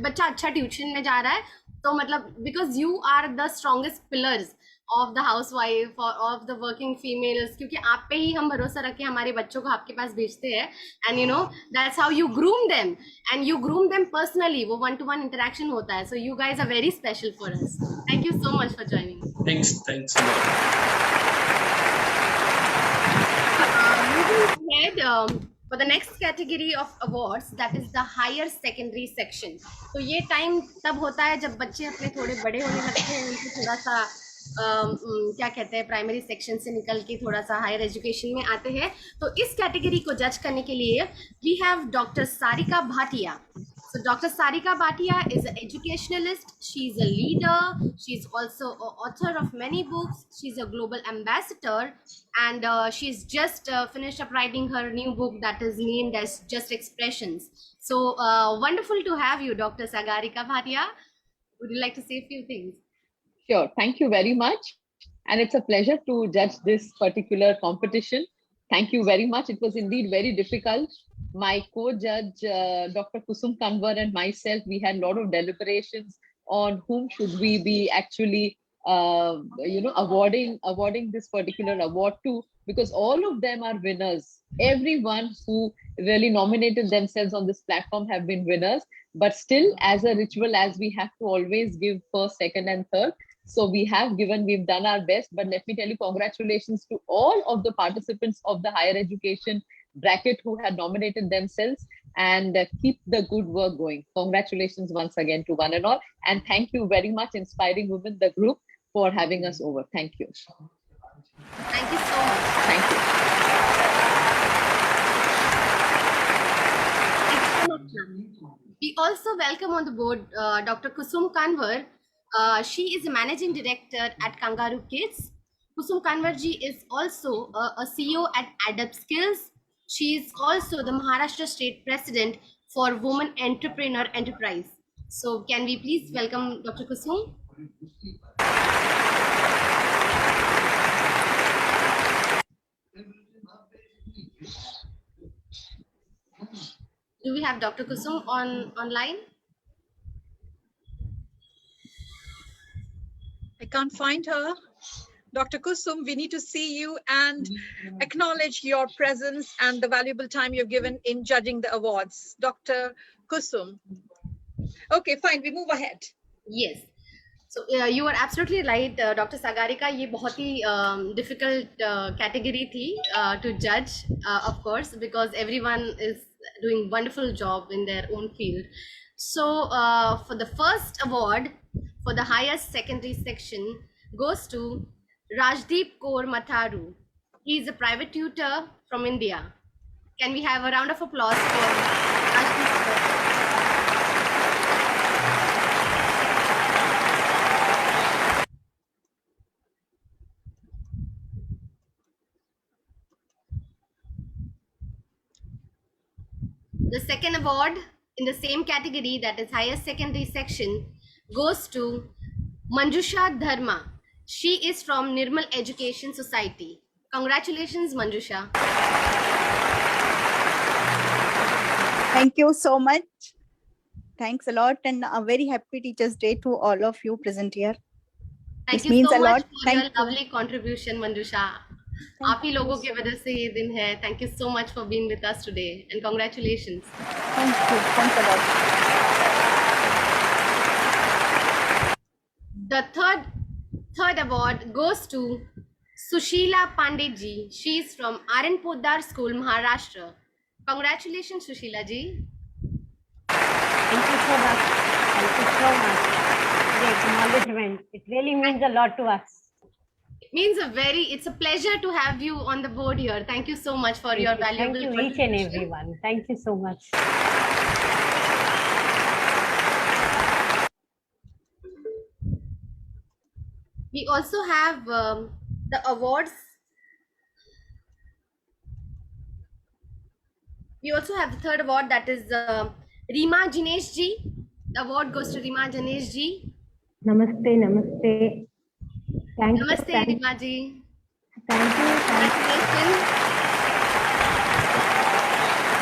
बच्चा अच्छा ट्यूशन में जा रहा है, तो मतलब because you are the strongest pillars of the house wife और ऑफ द वर्किंग फीमेल्स, क्योंकि आप पे ही हम भरोसा रख के हमारे बच्चों को आपके पास भेजते हैं, and you know that's how you groom them, and you groom them personally, वो 1-to-1 इंटरेक्शन होता है. So you guys are very special for us. Thank you so much for joining. Thanks a lot. Moving ahead for the next category of awards, that is the higher secondary section. तो ये time तब होता है जब बच्चे अपने थोड़े बड़े होने लगते हैं, उनको थोड़ा सा क्या कहते हैं, प्राइमरी सेक्शन से निकल के थोड़ा सा हायर एजुकेशन में आते हैं. तो इस कैटेगरी को जज करने के लिए we have doctor Sarika Bhatia. So Dr. Sarika Bhatia is an educationalist, she's a leader, she's also an author of many books, she's a global ambassador, and she's just finished up writing her new book that is named as Just Expressions. So wonderful to have you, Dr. Sarika Bhatia. Would you like to say a few things? Sure, thank you very much. And it's a pleasure to judge this particular competition. Thank you very much. It was indeed very difficult. My co-judge, Dr. Kusum Kanwar, and myself, we had a lot of deliberations on whom should we be actually, awarding this particular award to, because all of them are winners. Everyone who really nominated themselves on this platform have been winners. But still, as a ritual, as we have to always give first, second, and third. So we have given, we've done our best. But let me tell you, congratulations to all of the participants of the higher education bracket who had nominated themselves, and keep the good work going. Congratulations once again to one and all, and thank you very much, Inspiring Women, the group, for having us over. Thank you. Thank you so much. Thank you. We also welcome on the board Dr. Kusum Kanwar. She is a managing director at Kangaroo Kids. Kusum Kanwar ji is also a CEO at Adapt Skills. She is also the Maharashtra State President for Women Entrepreneur Enterprise. So can we please welcome Dr. Kusum? Do we have Dr. Kusum online? I can't find her. Dr. Kusum, we need to see you and acknowledge your presence and the valuable time you've given in judging the awards. Dr. Kusum. Okay, fine, we move ahead. Yes. So you are absolutely right, Dr. Sagarika. ये बहुत ही difficult category थी to judge, of course, because everyone is doing wonderful job in their own field. So for the first award for the highest secondary section goes to Rajdeep Kaur Matharu. He is a private tutor from India. Can we have a round of applause for Rajdeep Kaur? The second award in the same category, that is highest secondary section, goes to Manjusha Dharma. She is from Nirmal Education Society. Congratulations, Manjusha. Thank you so much. Thanks a lot, and a very happy Teachers' Day to all of you present here. Thank This you means so a much lot. for Thank your you. lovely contribution, Manjusha. आप ही लोगों की वजह से ये दिन है. Thank you so much for being with us today, and congratulations. Thank you. Thanks a lot. The third award goes to Sushila Pandey ji. She is from Porbandar School, Maharashtra. Congratulations, Sushila ji. Thank you so much. Thank you so much. The acknowledgement. It really means a lot to us. It means it's a pleasure to have you on the board here. Thank you so much for your valuable Thank you each and everyone. Thank you so much. We also have the awards. We also have the third award, that is Rima Jinesh ji. The award goes to Rima Jinesh ji. Namaste, namaste. Thank you. Namaste, Thank, Rima ji. thank you. Congratulations.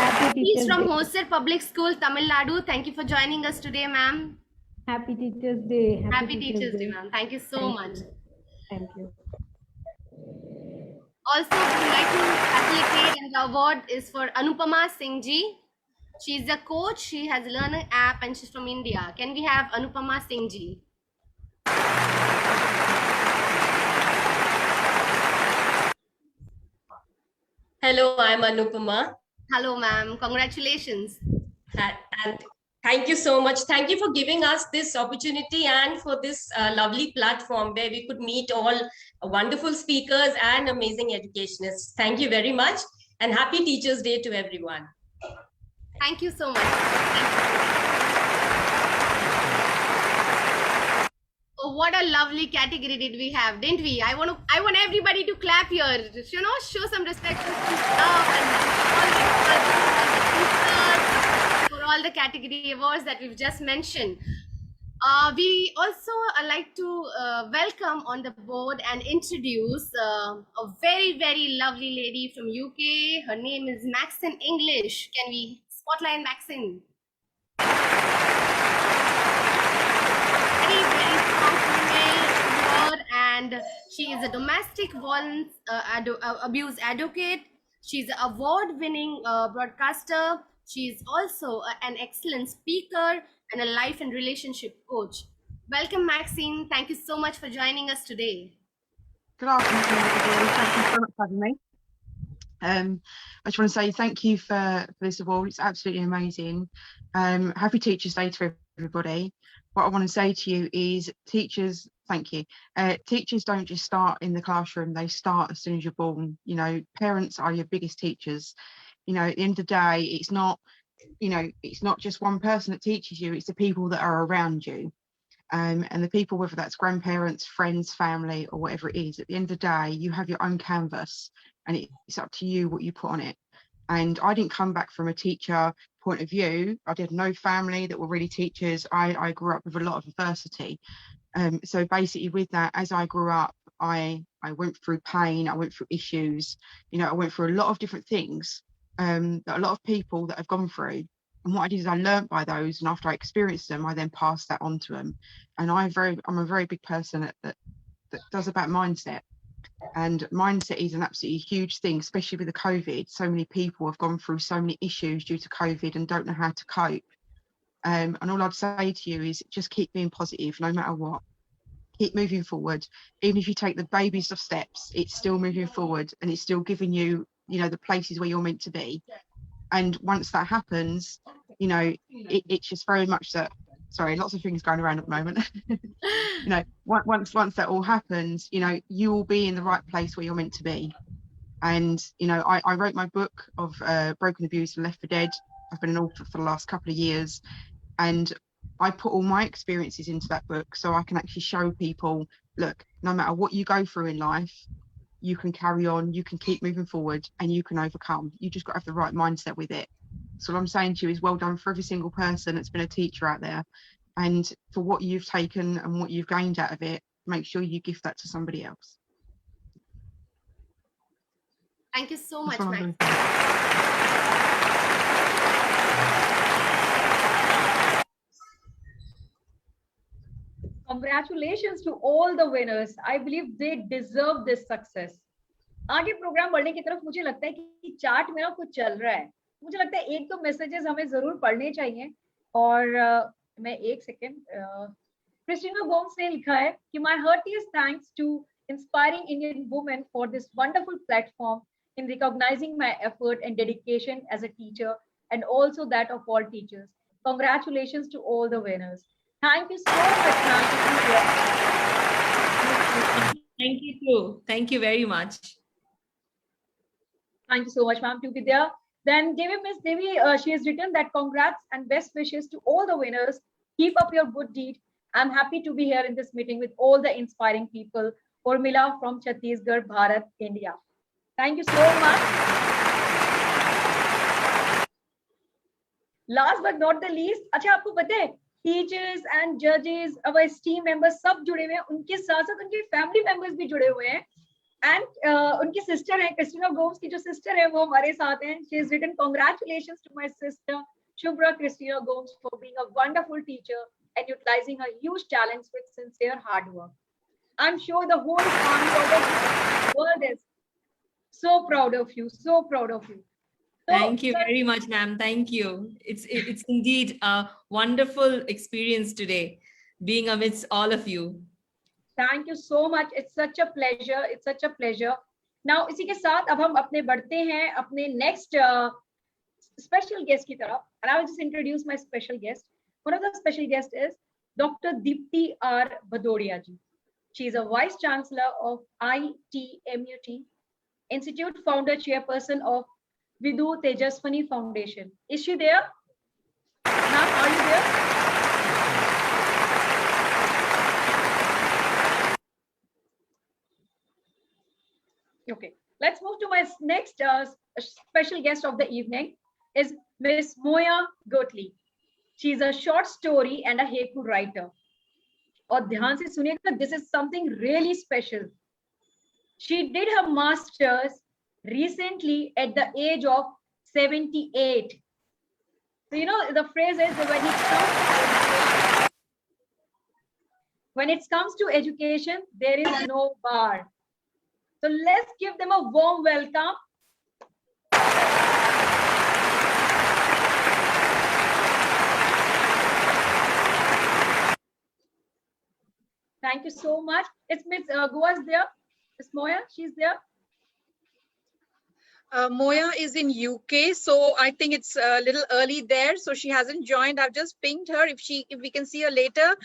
Happy She's Teachers from Day. Hosur Public School, Tamil Nadu. Thank you for joining us today, ma'am. Happy Teachers Day. Happy Teachers Day, ma'am. Thank you so much. Thank you. Also, we would like to facilitate, and the award is for Anupama Singh ji. She's a coach. She has a learning app, and she's from India. Can we have Anupama Singh ji? Hello, I'm Anupama. Hello, ma'am. Congratulations. And thank you so much. Thank you for giving us this opportunity and for this lovely platform where we could meet all wonderful speakers and amazing educationists. Thank you very much, and happy Teachers' Day to everyone. Thank you so much. Oh, what a lovely category did we have, didn't we? I want everybody to clap here. You know, show some respect to love and for all the category awards that we've just mentioned. We also like to welcome on the board and introduce a very, very lovely lady from UK. Her name is Maxine English. Can we spotlight Maxine? Very, very strong female, and she is a domestic violence abuse advocate. She's an award-winning broadcaster. She is also an excellent speaker and a life and relationship coach. Welcome, Maxine. Thank you so much for joining us today. Good afternoon, everybody. Thank you so much for having me. I just want to say thank you for this award. It's absolutely amazing. Happy Teachers' Day to everybody. What I want to say to you is teachers, thank you. Teachers don't just start in the classroom, they start as soon as you're born. You know, parents are your biggest teachers. You know, at the end of the day, it's not, you know, it's not just one person that teaches you, it's the people that are around you. And the people, whether that's grandparents, friends, family, or whatever it is, at the end of the day, you have your own canvas and it's up to you what you put on it. And I didn't come back from a teacher point of view. I did no family that were really teachers. I grew up with a lot of adversity. So basically with that, as I grew up, I went through pain, I went through issues, you know, I went through a lot of different things that a lot of people that have gone through. And what I did is I learned by those, and after I experienced them, I then passed that on to them. And I'm a very big person that does about mindset. And mindset is an absolutely huge thing, especially with the COVID. So many people have gone through so many issues due to COVID and don't know how to cope. And all I'd say to you is just keep being positive, no matter what. Keep moving forward. Even if you take the babiest of steps, it's still moving forward, and it's still giving you, you know, the places where you're meant to be. And once that happens, you know, it's just very much that. Sorry, lots of things going around at the moment. You know, once that all happens, you know, you will be in the right place where you're meant to be. And you know, I wrote my book of Broken, Abused and Left for Dead. I've been an author for the last couple of years, and I put all my experiences into that book so I can actually show people, look, no matter what you go through in life, you can carry on, you can keep moving forward, and you can overcome. You just got to have the right mindset with it. So what I'm saying to you is well done for every single person that's been a teacher out there, and for what you've taken and what you've gained out of it, make sure you give that to somebody else. Thank you so much, That's what I'm Max. Congratulations to all the winners. I believe they deserve this success. आगे programme बढ़ने की तरफ मुझे लगता है कि chart में ना कुछ चल रहा है. मुझे लगता है एक तो मैसेजेस हमें जरूर पढ़ने चाहिए. और मैं एक सेकेंड, क्रिस्टीना गोम्स ने लिखा है कि my heartiest thanks to inspiring Indian women for this wonderful platform in recognizing my effort and dedication as a teacher, and also that of all teachers. Congratulations to all the winners. Thank you so much, ma'am. Thank you too. Thank you very much. Thank you so much, ma'am, to be there. Then Miss Devi, she has written that congrats and best wishes to all the winners. Keep up your good deed. I'm happy to be here in this meeting with all the inspiring people. Urmila from Chhattisgarh, Bharat, India. Thank you so much. Last but not the least, अच्छा आपको पता है teachers and judges, our esteemed members सब जुड़े हुए हैं, उनके साथ साथ उनके family members भी जुड़े हुए हैं. And उनकी sister है, क्रिस्टीना गोम्स की जो sister है वो हमारे साथ हैं. She has written congratulations to my sister Shubhra Christina Gomes for being a wonderful teacher and utilizing her huge talents with sincere hard work. I'm sure the whole family of the world is so proud of you, so proud of you. So, Thank you very much, ma'am. Thank you. It's indeed a wonderful experience today, being amidst all of you. Thank you so much. It's such a pleasure. It's such a pleasure. Now, इसी के साथ अब हम अपने बढ़ते हैं अपने next special guest की तरफ. And I will just introduce my special guest. One of the special guests is Dr. Deepti R. Bhadodia ji. She is a Vice Chancellor of IIW Institute, founder, chairperson of Vidhu Tejaswani Foundation. Is she there? Ma'am, are you there? Okay, let's move to my next special guest of the evening is Miss Moya Gottlieb. She is a short story and a haiku writer. और ध्यान से सुनिएगा, this is something really special. She did her master's recently at the age of 78. So you know the phrase is when it comes to education, there is no bar. So let's give them a warm welcome. Thank you so much. It's Miss Goa's there. Miss Moya, she's there. Moya is in UK, so I think it's a little early there, so she hasn't joined. I've just pinged her. If we can see her later,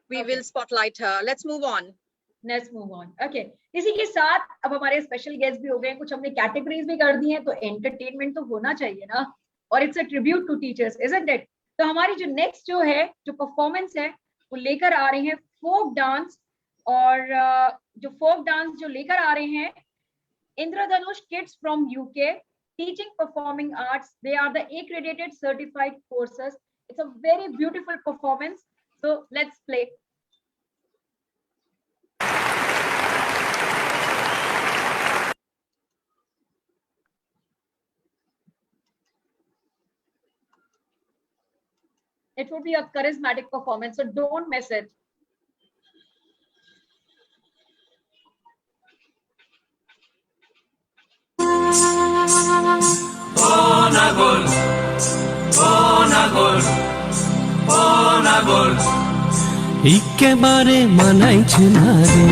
we will spotlight her. Let's move on. Let's move on. Okay. इसी के साथ अब हमारे special guest भी हो गए, कुछ हमने कैटेगरीज भी कर दी हैं, तो एंटरटेनमेंट तो होना चाहिए ना, और it's a tribute to teachers, isn't it? तो हमारी जो नेक्स्ट जो परफॉर्मेंस है वो लेकर आ रहे हैं फोक डांस, और जो फोक डांस जो लेकर आ रहे हैं Indradhanush kids from UK, teaching performing arts. They are the accredited certified courses. It's a very beautiful performance. So let's play. It would be a charismatic performance, so don't miss it. Bonagol, bonagol, bonagol. একেবারে মানাইছে না রে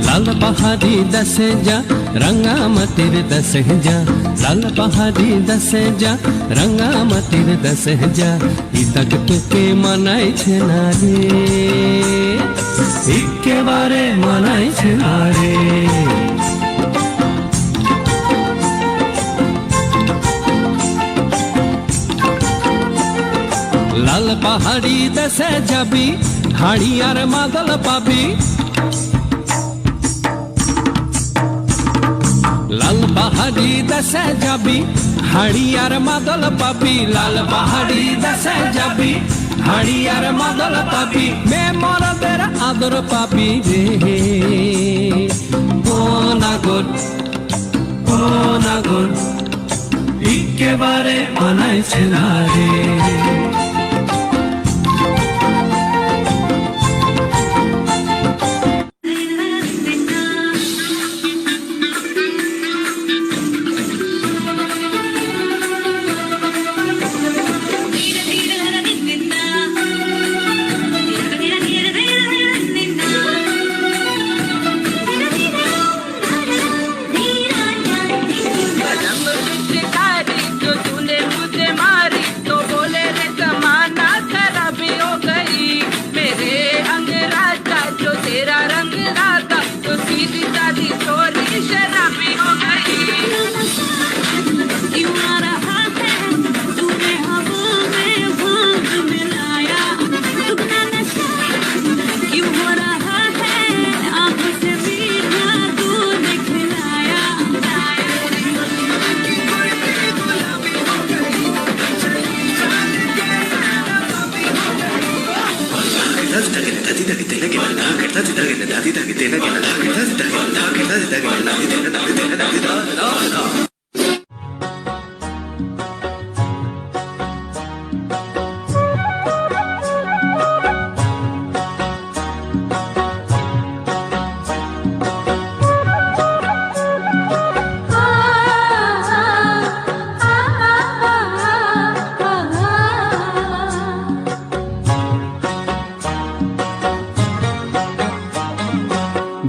লাল পাহাড়ি দশে যা রঙ্গামতির দশে যা লাল পাহাড়ি দশে যা রঙ্গামতির দশে যা ইতক তোকে মানাইছে না রে একেবারে মানাইছে না রে লাল পাহাড়ি দেশে যাবি হাড়ি আর মাদল পাবি লাল পাহাড়ি দেশে যাবি হাড়ি আর মাদল পাবি লাল পাহাড়ি দেশে যাবি হাড়ি আর মাদল পাবি মে মরদের আদর পাবি রে বনাগর বনাগর একেবারে মানাইছে না রে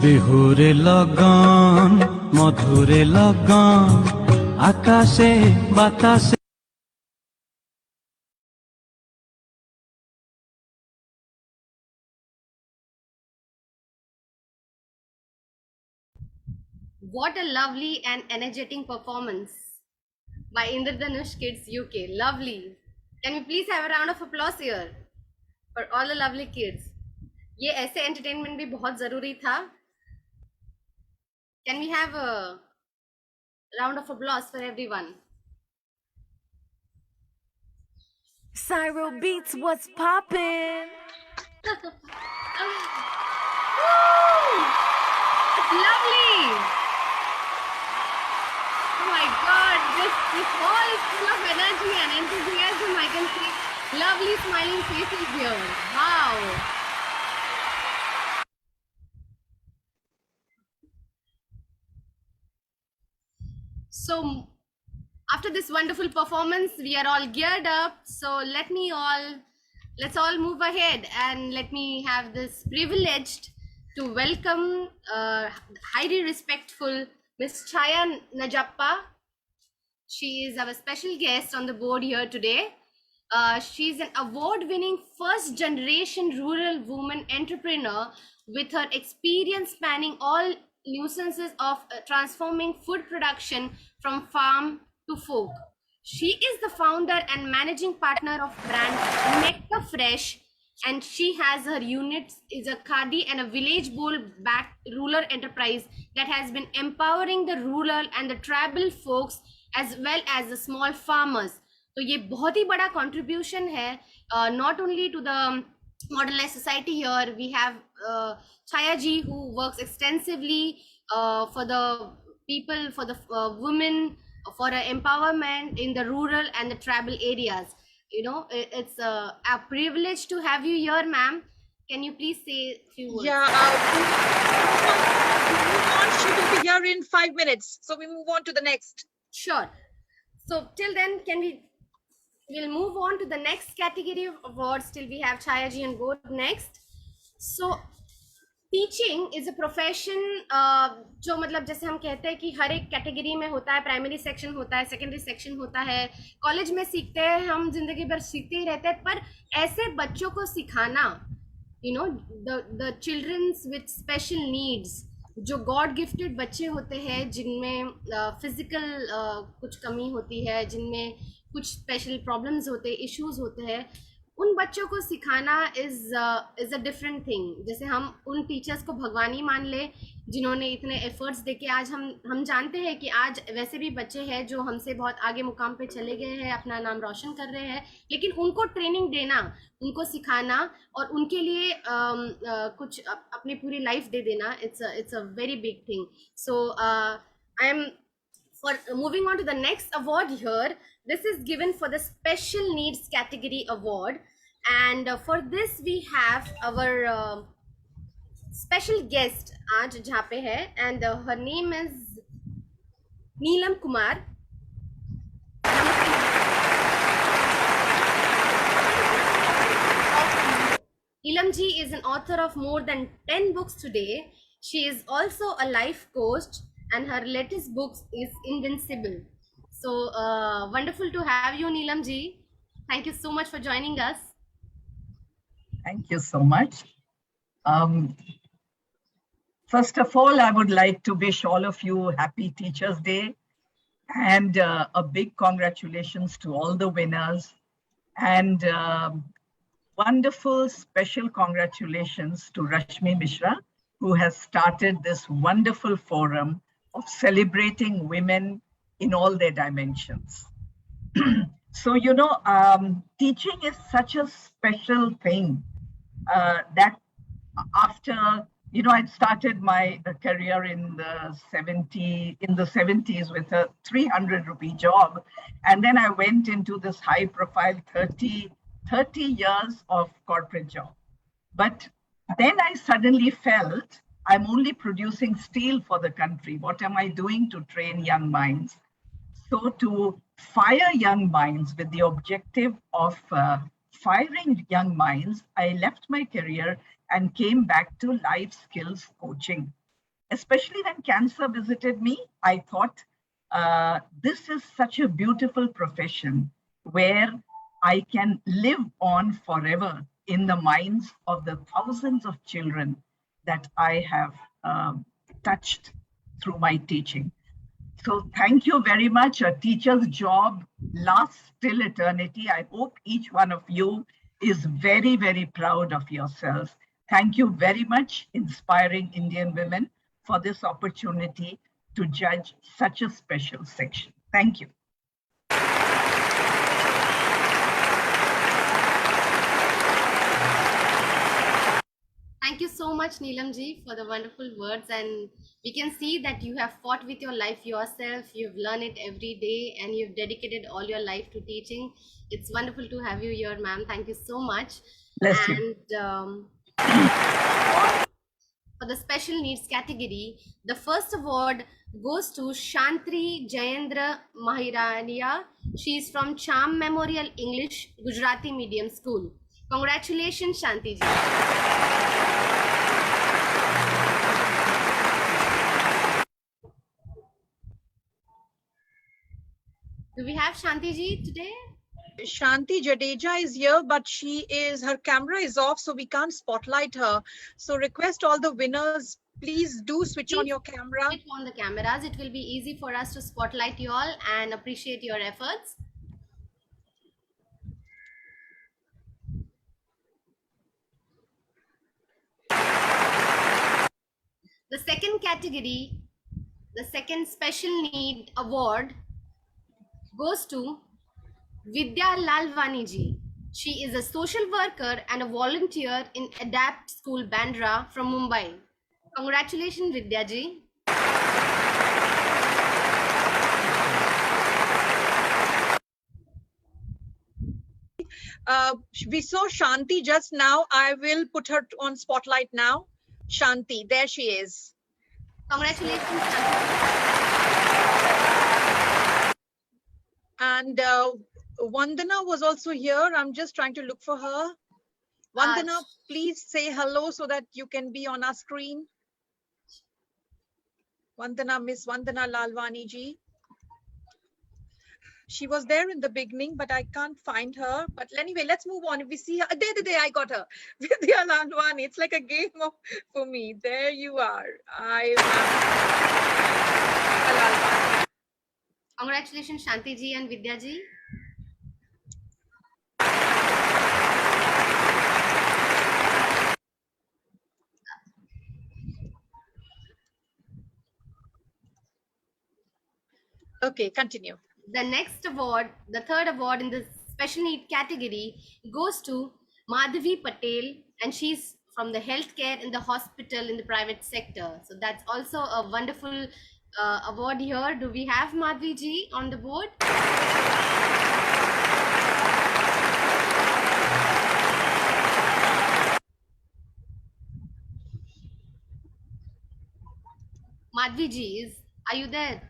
বিহুরে লগন মধুরে লগন আকাশে বাতাসে What a lovely and energetic performance by Indradhanush Kids UK. Lovely. Can we please have a round of applause here for all the lovely kids? ये ऐसे entertainment भी बहुत जरूरी था. Can we have a round of applause for everyone? Cyro Beats, what's poppin'? It's lovely. Oh my God, this hall is full of energy and enthusiasm. I can see lovely smiling faces here. Wow. So after this wonderful performance, we are all geared up. So let's all move ahead and let me have this privileged to welcome highly respectful Miss Chaya Najappa. She is our special guest on the board here today. She's an award-winning first-generation rural woman entrepreneur with her experience spanning all nuances of transforming food production from farm to fork. She is the founder and managing partner of brand Nectar Fresh. and she has her units is a khadi and a village bowl backed rural enterprise that has been empowering the rural and the tribal folks as well as the small farmers. तो ये बहुत ही बड़ा contribution है, not only to the modernized society. Here we have Chaya ji, who works extensively for the people, for the women, for empowerment in the rural and the tribal areas. You know, it's a privilege to have you here, ma'am. Can you please say a few words? Yeah, we move on. She will be here in 5 minutes. So we move on to the next. Sure. So till then, we'll move on to the next category of awards till we have Chaya ji on board next. So teaching is a profession जो मतलब जैसे हम कहते हैं कि हर एक category में होता है, प्राइमरी सेक्शन होता है, सेकेंडरी सेक्शन होता है, कॉलेज में सीखते हैं, हम जिंदगी भर सीखते ही रहते हैं, पर ऐसे बच्चों को सिखाना, you know, the childrens with special needs, जो गॉड गिफ्टेड बच्चे होते हैं जिनमें फिजिकल कुछ कमी होती है, जिनमें कुछ स्पेशल प्रॉब्लम्स होते हैं, इश्यूज होते हैं, उन बच्चों को सिखाना इज अ डिफरेंट थिंग. जैसे हम उन टीचर्स को भगवान ही मान ले जिन्होंने इतने एफर्ट्स देके आज हम जानते हैं कि आज वैसे भी बच्चे हैं जो हमसे बहुत आगे मुकाम पे चले गए हैं, अपना नाम रोशन कर रहे हैं, लेकिन उनको ट्रेनिंग देना, उनको सिखाना और उनके लिए कुछ अपनी पूरी लाइफ दे देना, it's a very big thing. So I am for moving on to the next award here. This is given for the special needs category award, and for this we have our special guest आज जहाँ पे है, and her name is Neelam Kumar. Neelam ji is an author of more than 10 books today. She is also a life coach, and her latest book is Invincible. So wonderful to have you, Neelam ji. Thank you so much for joining us. Thank you so much. First of all, I would like to wish all of you Happy Teachers Day, and a big congratulations to all the winners, and wonderful special congratulations to Rashmi Mishra, who has started this wonderful forum of celebrating women in all their dimensions. So, you know, teaching is such a special thing that after, you know, I'd started my career in the 70s with a 300 rupee job. And then I went into this high profile 30 years of corporate job. But then I suddenly felt I'm only producing steel for the country. What am I doing to train young minds? So to fire young minds with the objective of firing young minds, I left my career and came back to life skills coaching. Especially when cancer visited me, I thought this is such a beautiful profession where I can live on forever in the minds of the thousands of children that I have touched through my teaching. So thank you very much. A teacher's job lasts till eternity. I hope each one of you is very, very proud of yourselves. Thank you very much, Inspiring Indian Women, for this opportunity to judge such a special section. Thank you. Thank you so much, Neelam ji, for the wonderful words. And we can see that you have fought with your life yourself. You've learned it every day and you've dedicated all your life to teaching. It's wonderful to have you here, ma'am. Thank you so much. Bless you. For the special needs category, the first award goes to Shantri Jayendra Mahirania. She is from Charm Memorial English Gujarati Medium School. Congratulations, Shanti ji. Do we have Shanti ji today? Shanti Jadeja is here, but her camera is off, so we can't spotlight her. So request all the winners, please do switch on your camera. Switch on the cameras. It will be easy for us to spotlight you all and appreciate your efforts. The second category, the second special need award goes to Vidya Lalwani ji. She is a social worker and a volunteer in Adapt School Bandra from Mumbai. Congratulations, Vidya ji. We saw Shanti just now. I will put her on spotlight now. Shanti, there she is. Congratulations, And Vandana was also here. I'm just trying to look for her. Vandana, please say hello so that you can be on our screen. Vandana, Miss Vandana Lalwani ji. She was there in the beginning, but I can't find her. But anyway, let's move on. If we see her, there, I got her. Vidya Lalwani. It's like a game for me. There you are. Congratulations, Shanti ji and Vidya ji. Okay, continue. The next award, the third award in the special need category goes to Madhavi Patel, and she's from the healthcare in the hospital in the private sector. So that's also a wonderful award here. Do we have Madhavi ji on the board? Madhavi ji, are you there?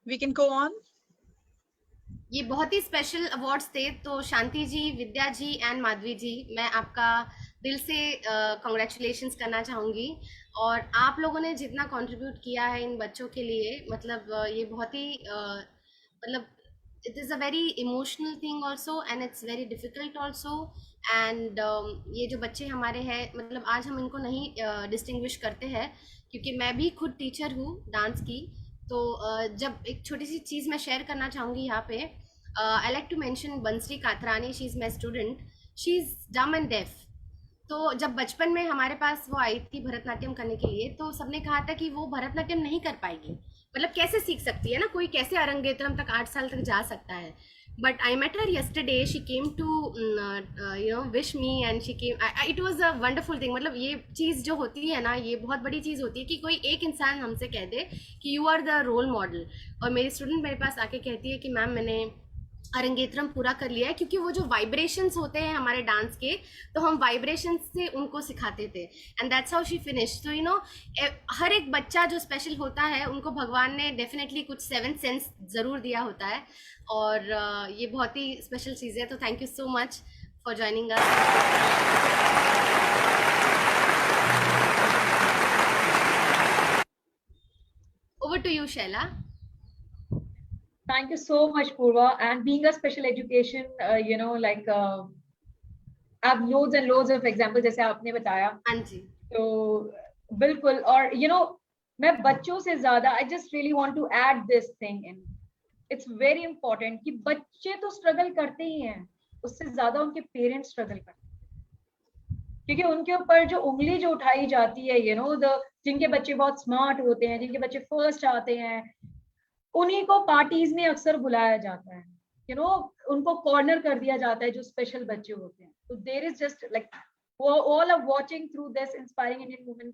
We can go on. ये बहुत ही special awards थे, तो शांति जी, विद्या जी and Madhavi जी, मैं आपका दिल से congratulations करना चाहूँगी। और आप लोगों ने जितना कंट्रीब्यूट किया है इन बच्चों के लिए, मतलब ये बहुत ही मतलब it is a very emotional thing also and it's very difficult also. And ये जो बच्चे हमारे हैं, मतलब आज हम इनको नहीं डिस्टिंग्विश करते हैं, क्योंकि मैं भी खुद टीचर हूँ डांस की। तो जब एक छोटी सी चीज़ मैं शेयर करना चाहूँगी यहाँ पे, I like to mention Bansari Katrani, she is my student, she is dumb and deaf. तो जब बचपन में हमारे पास वो आई थी भरतनाट्यम करने के लिए, तो सबने कहा था कि वो भरतनाट्यम नहीं कर पाएगी, मतलब कैसे सीख सकती है ना, कोई कैसे अरंगेत्रम तक 8 साल तक जा सकता है। But I met her yesterday. She came to wish me, and she came. It was a wonderful thing. मतलब ये चीज़ जो होती है ना, ये बहुत बड़ी चीज़ होती है कि कोई एक इंसान हमसे कह दे कि you are the role model। और मेरी स्टूडेंट मेरे पास आके कहती है कि मैम मैंने अरंगेत्रम पूरा कर लिया है, क्योंकि वो जो वाइब्रेशंस होते हैं हमारे डांस के, तो हम वाइब्रेशंस से उनको सिखाते थे, and that's how she finish. तो हर एक बच्चा जो स्पेशल होता है, उनको भगवान ने डेफिनेटली कुछ 7th सेंस ज़रूर दिया होता है, और ये बहुत ही स्पेशल चीज़ है। तो thank you so much for joining us. Over to you Shaila. Thank you so much, Purva. And being a special education, I have loads and loads of examples, जैसे आपने बताया। हाँ जी। तो बिल्कुल, और मैं बच्चों से ज़्यादा, I just really want to add this thing in. It's very important कि बच्चे तो स्ट्रगल करते ही हैं, उससे ज़्यादा उनके पेरेंट्स स्ट्रगल करते हैं, क्योंकि उनके ऊपर जो उंगली जो उठाई जाती है, जिनके बच्चे बहुत स्मार्ट होते हैं, जिनके बच्चे फर्स्ट आते हैं, उन्हीं को पार्टीज में अक्सर बुलाया जाता है, उनको कॉर्नर कर दिया जाता है जो स्पेशल बच्चे होते हैं। तो there is just like all are watching through this inspiring Indian women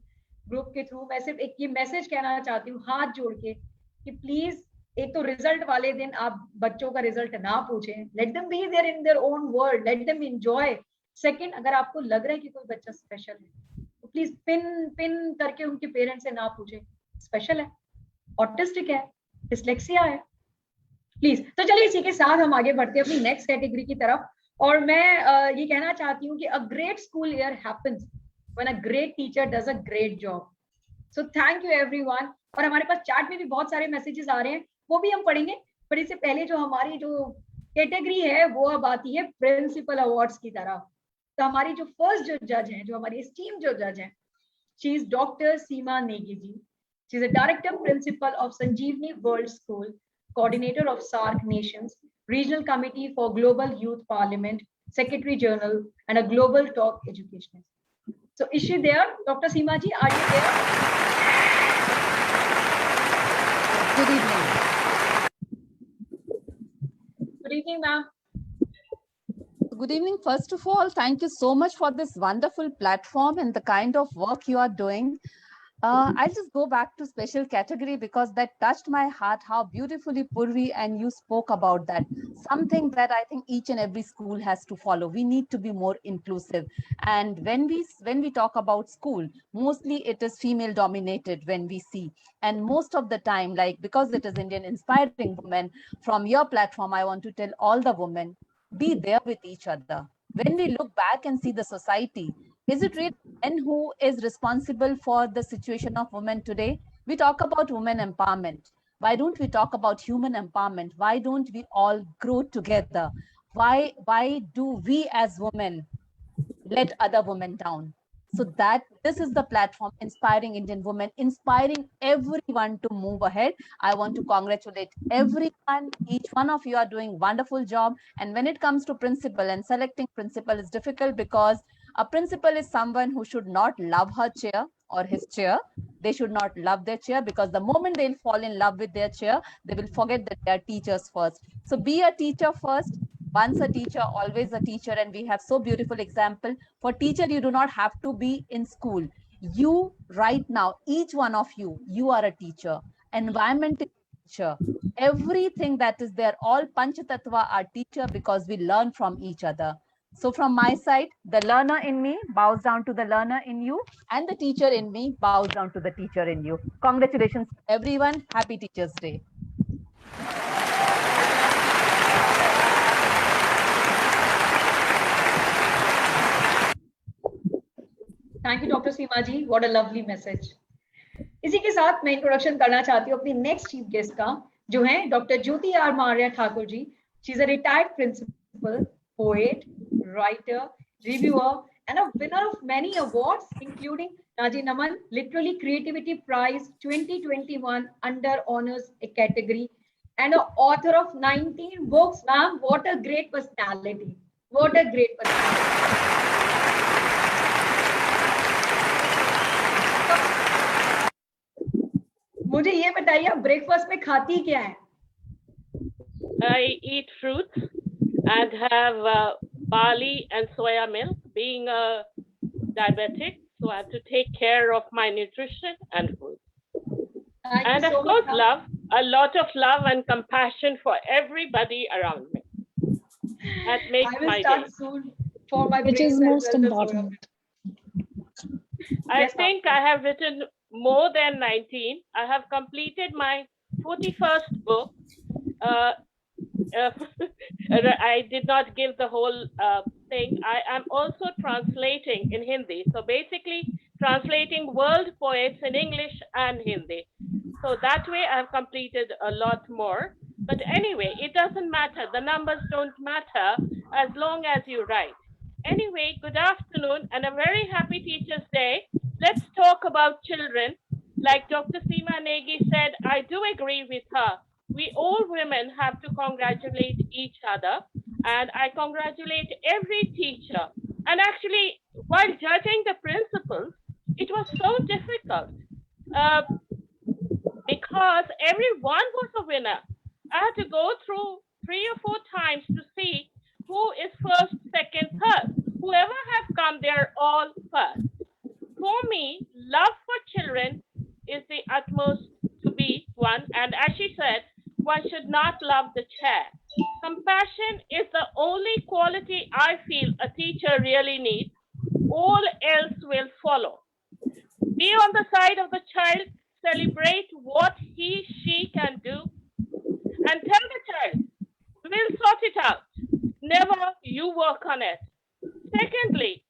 group के थ्रू, मैं सिर्फ एक ये मैसेज कहना चाहती हूँ हाथ जोड़ के कि प्लीज, एक तो रिजल्ट वाले दिन आप बच्चों का रिजल्ट ना पूछें, let them be there in their own world, let them enjoy. Second, अगर आपको लग रहा है कि कोई बच्चा स्पेशल है, तो प्लीज पिन करके उनके पेरेंट्स से ना पूछें स्पेशल है, ऑटिस्टिक है, डिस्लेक्सिया है, प्लीज। तो चलिए इसी के साथ हम आगे बढ़ते हैं अपनी नेक्स्ट कैटेगरी की तरफ। और मैं ये कहना चाहती हूँ कि a great school year happens when a great teacher does a great job. So thank you everyone. और हमारे पास चैट में भी बहुत सारे मैसेजेस आ रहे हैं, वो भी हम पढ़ेंगे, पर इससे पहले जो हमारी जो कैटेगरी है वो अब आती है प्रिंसिपल अवार्ड्स की तरफ। तो हमारी जो फर्स्ट जो जज हैं, जो हमारी स्टीम जो जज हैं, she is doctor Seema Negi ji. She is a director principal of Sanjeevani World School, coordinator of SAARC nations, Regional Committee for Global Youth Parliament, Secretary General, and a Global Talk Educationist. So is she there? Dr. Seema ji, are you there? Good evening. Good evening, ma'am. Good evening. First of all, thank you so much for this wonderful platform and the kind of work you are doing. I'll just go back to special category because that touched my heart, how beautifully Purvi and you spoke about that. Something that I think each and every school has to follow. We need to be more inclusive. And when we talk about school, mostly it is female dominated when we see. And most of the time, like because it is Indian Inspiring Women, from your platform, I want to tell all the women, be there with each other. When we look back and see the society, is it really men who is responsible for the situation of women today? We talk about women empowerment. Why don't we talk about human empowerment? Why don't we all grow together? Why do we as women let other women down? So that this is the platform, Inspiring Indian Women, inspiring everyone to move ahead. I want to congratulate everyone. Each one of you are doing wonderful job. And when it comes to principal, and selecting principal is difficult because a principal is someone who should not love her chair or his chair. They should not love their chair, because the moment they'll fall in love with their chair, they will forget that they are teachers first. So be a teacher first. Once a teacher, always a teacher. And we have so beautiful example. For teacher, you do not have to be in school. You right now, each one of you are a teacher. Environment is a teacher. Everything that is there, all Panchatattva are teacher, because we learn from each other. So from my side, the learner in me bows down to the learner in you, and the teacher in me bows down to the teacher in you. Congratulations, everyone. Happy Teachers' Day. Thank you doctor Seema ji, what a lovely message. इसी के साथ मैं introduction करना चाहती हूँ अपनी next chief guest का, जो है doctor Jyoti R Marya Thakur ji. She is a retired principal, poet, writer, reviewer and a winner of many awards, including Naji Naman Literary Creativity Prize 2021 under honors category, and an author of 19 books. Ma'am, what a great personality! What a great personality! मुझे ये बताइए, आप breakfast में खाती क्या है? I eat fruits and have barley and soya milk. Being a diabetic, so I have to take care of my nutrition and food. And of course, love, a lot of love and compassion for everybody around me. That makes my day. Soon for my Which is most important. I think I have written more than 19. I have completed my 41st book. I did not give the whole thing. I am also translating in Hindi. So basically translating world poets in English and Hindi. So that way I've completed a lot more. But anyway, it doesn't matter. The numbers don't matter as long as you write. Anyway, good afternoon and a very happy Teachers' Day. Let's talk about children. Like Dr. Seema Negi said, I do agree with her. We all women have to congratulate each other, and I congratulate every teacher. And actually, while judging the principals, it was so difficult because everyone was a winner. I had to go through 3 or 4 times to see who is first, second, third. Whoever has come, they're all first. For me, love for children is the utmost to be one. And as she said, one should not love the chair. Compassion is the only quality I feel a teacher really needs. All else will follow. Be on the side of the child, celebrate what he, she can do, and tell the child, we'll sort it out. Never you work on it. Secondly,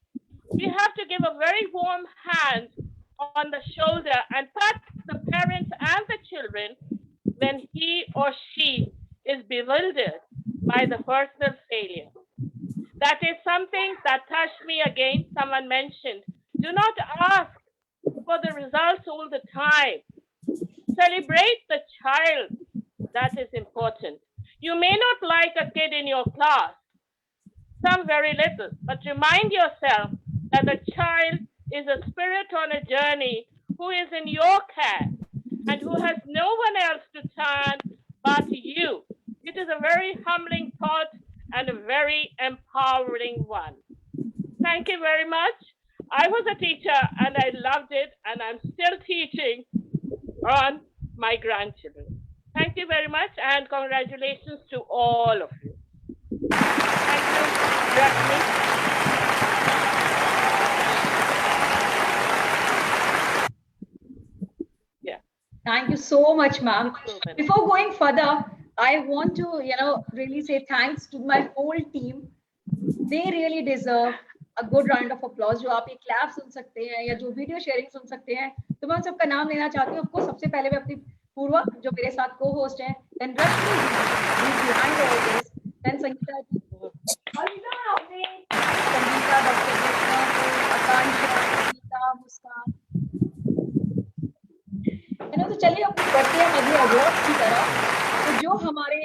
we have to give a very warm hand on the shoulder and pat the parents and the children when he or she is bewildered by the personal failure. That is something that touched me again. Someone mentioned, do not ask for the results all the time. Celebrate the child. That is important. You may not like a kid in your class, some very little, but remind yourself that the child is a spirit on a journey who is in your care and who has no one else to turn but you. It is a very humbling thought and a very empowering one. Thank you very much. I was a teacher and I loved it, and I'm still teaching on my grandchildren. Thank you very much, and congratulations to all of you. Thank you, Rashmi. Thank you so much, ma'am. Before going further, I want to, really say thanks to my whole team. They really deserve a good round of applause. जो आप ये clap सुन सकते हैं या जो video sharing सुन सकते हैं, तो मैं उन सबका नाम लेना चाहती हूँ. आपको सबसे पहले मैं अपनी पूर्वा जो मेरे साथ co-host हैं, then Rashmi who's behind all this, then Sangeeta ji, Sangeeta, Dr. Krishna, Akansha, Sangeeta, Muskan. तो चलिए अब बढ़ते हैं अगले अवार्ड की तरफ. तो जो हमारे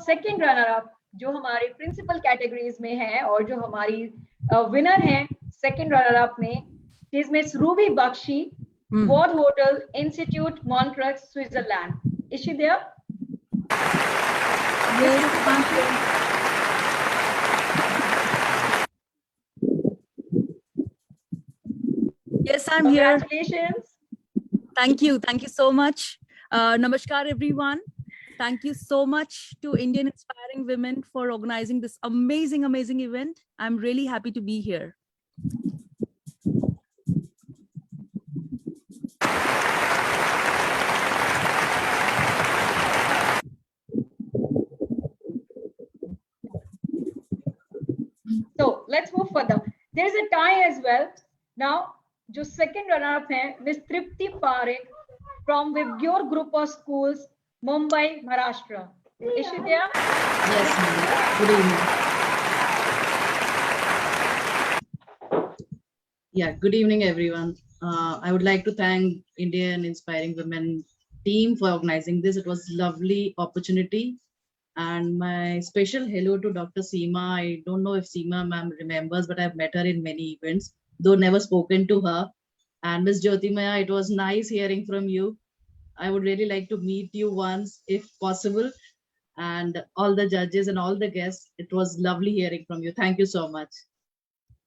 सेकंड रनर अप जो हमारे प्रिंसिपल कैटेगरीज में है और जो हमारी विनर है सेकंड रनर अप में is miss Ruby Bakshi, Ward hotel institute, Montreux, Switzerland. Is she there? Yes, I'm here. Congratulations. Thank you. Thank you so much. Namaskar, everyone. Thank you so much to Indian Inspiring Women for organizing this amazing, amazing event. I'm really happy to be here. So let's move further. There is a tie as well. Now, जो second runner up है Miss Tripti Parekh from Vibgyor Group of Schools, Mumbai, Maharashtra. Is she there? Yes, ma'am. Good evening. Yeah, good evening, everyone. I would like to thank Indian Inspiring Women team for organizing this. It was a lovely opportunity. And my special hello to Dr. Seema. I don't know if Seema ma'am remembers, but I've met her in many events, though never spoken to her. And Miss Jyotimaya, it was nice hearing from you. I would really like to meet you once if possible. And all the judges and all the guests, it was lovely hearing from you. Thank you so much.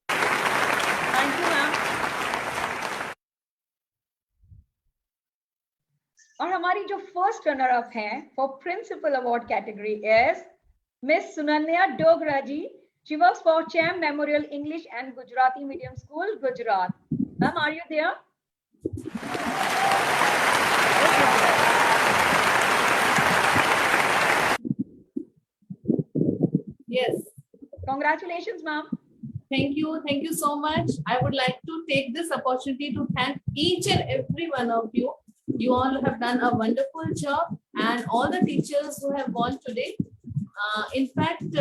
Thank you, ma'am. और हमारी जो first runner up है for principal award category is miss Sunanya Dogra ji. She works for Cham Memorial English and Gujarati Medium School, Gujarat. Ma'am, are you there? Yes. Congratulations, ma'am. Thank you. Thank you so much. I would like to take this opportunity to thank each and every one of you. You all have done a wonderful job, and all the teachers who have won today. In fact,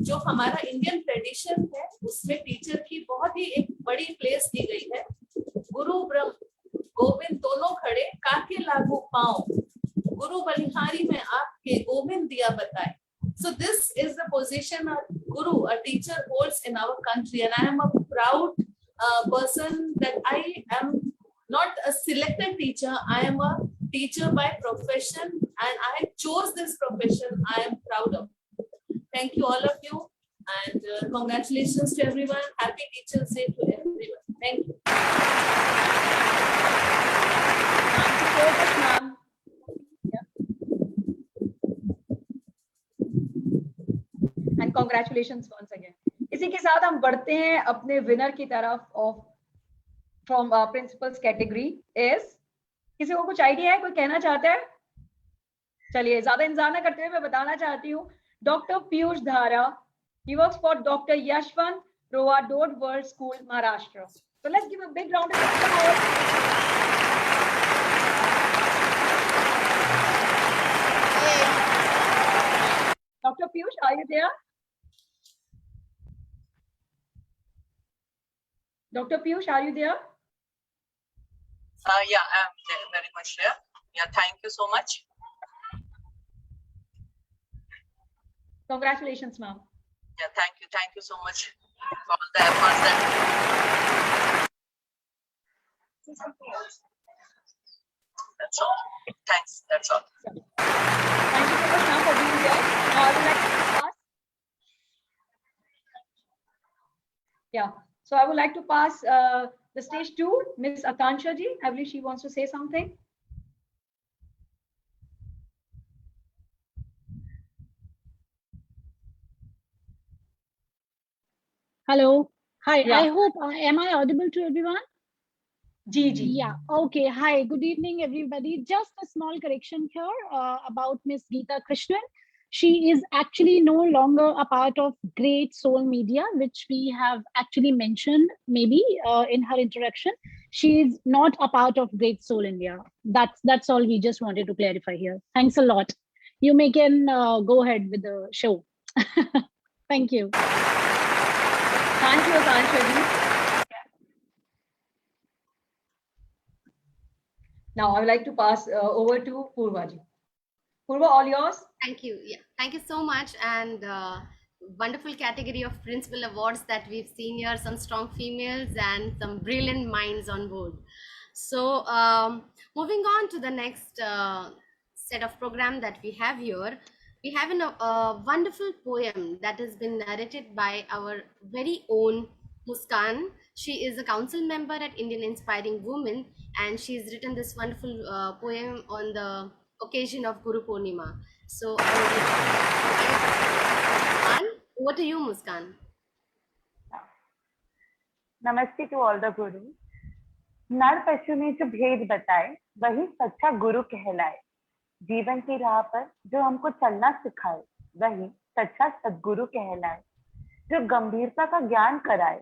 जो हमारा Indian tradition है उसमें teacher की बहुत ही एक बड़ी place दी गई है. गुरु ब्रह्म गोविंद दोनों खड़े काके लागू पाओ, गुरु बलिहारी में आपके गोविंद दिया बताए. So this is the position a guru, a teacher holds in our country, and I am a proud person that I am not a selected teacher. I am a teacher by profession, and I chose this profession. I am proud of. Thank you, all of you, and congratulations to everyone. Happy Teachers Day to everyone. Thank you. Thank you so much, ma'am. And congratulations once again. इसी के साथ हम बढ़ते हैं अपने winner की तरफ of from principles category is. किसी को कुछ आइडिया है, कोई कहना चाहता है? चलिए ज्यादा इंतजार न करते हुए मैं बताना चाहती हूँ Dr. Piyush Dhara. He works for Dr. Yashwant Roa Dod World School, Maharashtra. So let's give a big round of applause. Dr. Piyush, are you there? Dr. Piyush, are you there? Yeah, I'm very much here. Yeah, thank you so much. Congratulations, ma'am. Yeah, thank you so much for all the efforts that. That's all. Thanks. That's all. Thank you so much, ma'am, for being here. Now I would like to pass. Yeah. So I would like to pass the stage to Miss Akansha ji. I believe she wants to say something. Hello. Hi. Yeah. I hope, am I audible to everyone? Ji. Yeah. Okay. Hi. Good evening, everybody. Just a small correction here about Miss Geeta Krishnan. She is actually no longer a part of Great Soul Media, which we have actually mentioned maybe in her introduction. She is not a part of Great Soul India. That's all we just wanted to clarify here. Thanks a lot. You may can go ahead with the show. Thank you. Thank you, Akansha ji. Now I would like to pass over to Purva ji. Purva, all yours. Thank you. Yeah, thank you so much. And wonderful category of principal awards that we've seen here. Some strong females and some brilliant minds on board. So moving on to the next set of program that we have here. We have a wonderful poem that has been narrated by our very own Muskan. She is a council member at Indian Inspiring Women, and she's written this wonderful poem on the occasion of Guru Purnima. So over to you, Muskan. नमस्ते to all the गुरु। नर पशु में जो भेद बताए वही सच्चा गुरु कहलाए। जीवन की राह पर जो हमको चलना सिखाए वही सच्चा सद्गुरु कहलाए। जो गंभीरता का ज्ञान कराए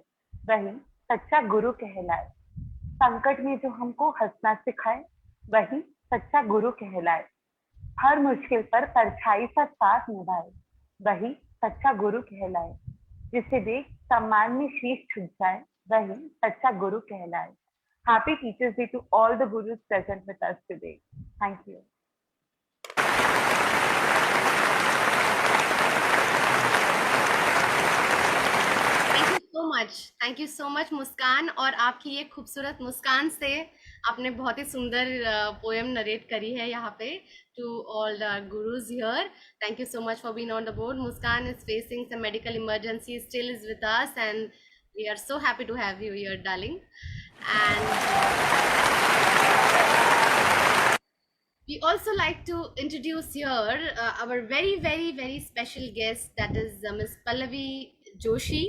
वही सच्चा गुरु कहलाए। संकट में जो हमको हंसना सिखाए वही सच्चा गुरु कहलाए। हर मुश्किल पर परछाई सा साथ निभाए वही सच्चा गुरु कहलाए। जिसे देख सम्मान में शीश झुक जाए वही सच्चा गुरु कहलाए। Happy Teachers Day to all the gurus present with us today. Thank you. Thank you so much Muskan. और आपकी ये खूबसूरत मुस्कान से आपने बहुत ही सुंदर पोएम नरेट करी है यहाँ पे to all the gurus here. Thank you so much for being on the board. Muskan is facing some medical emergency, still is with us, and we are so happy to have you here, darling. And we also like to introduce here our very special guest, that is Miss Pallavi Joshi.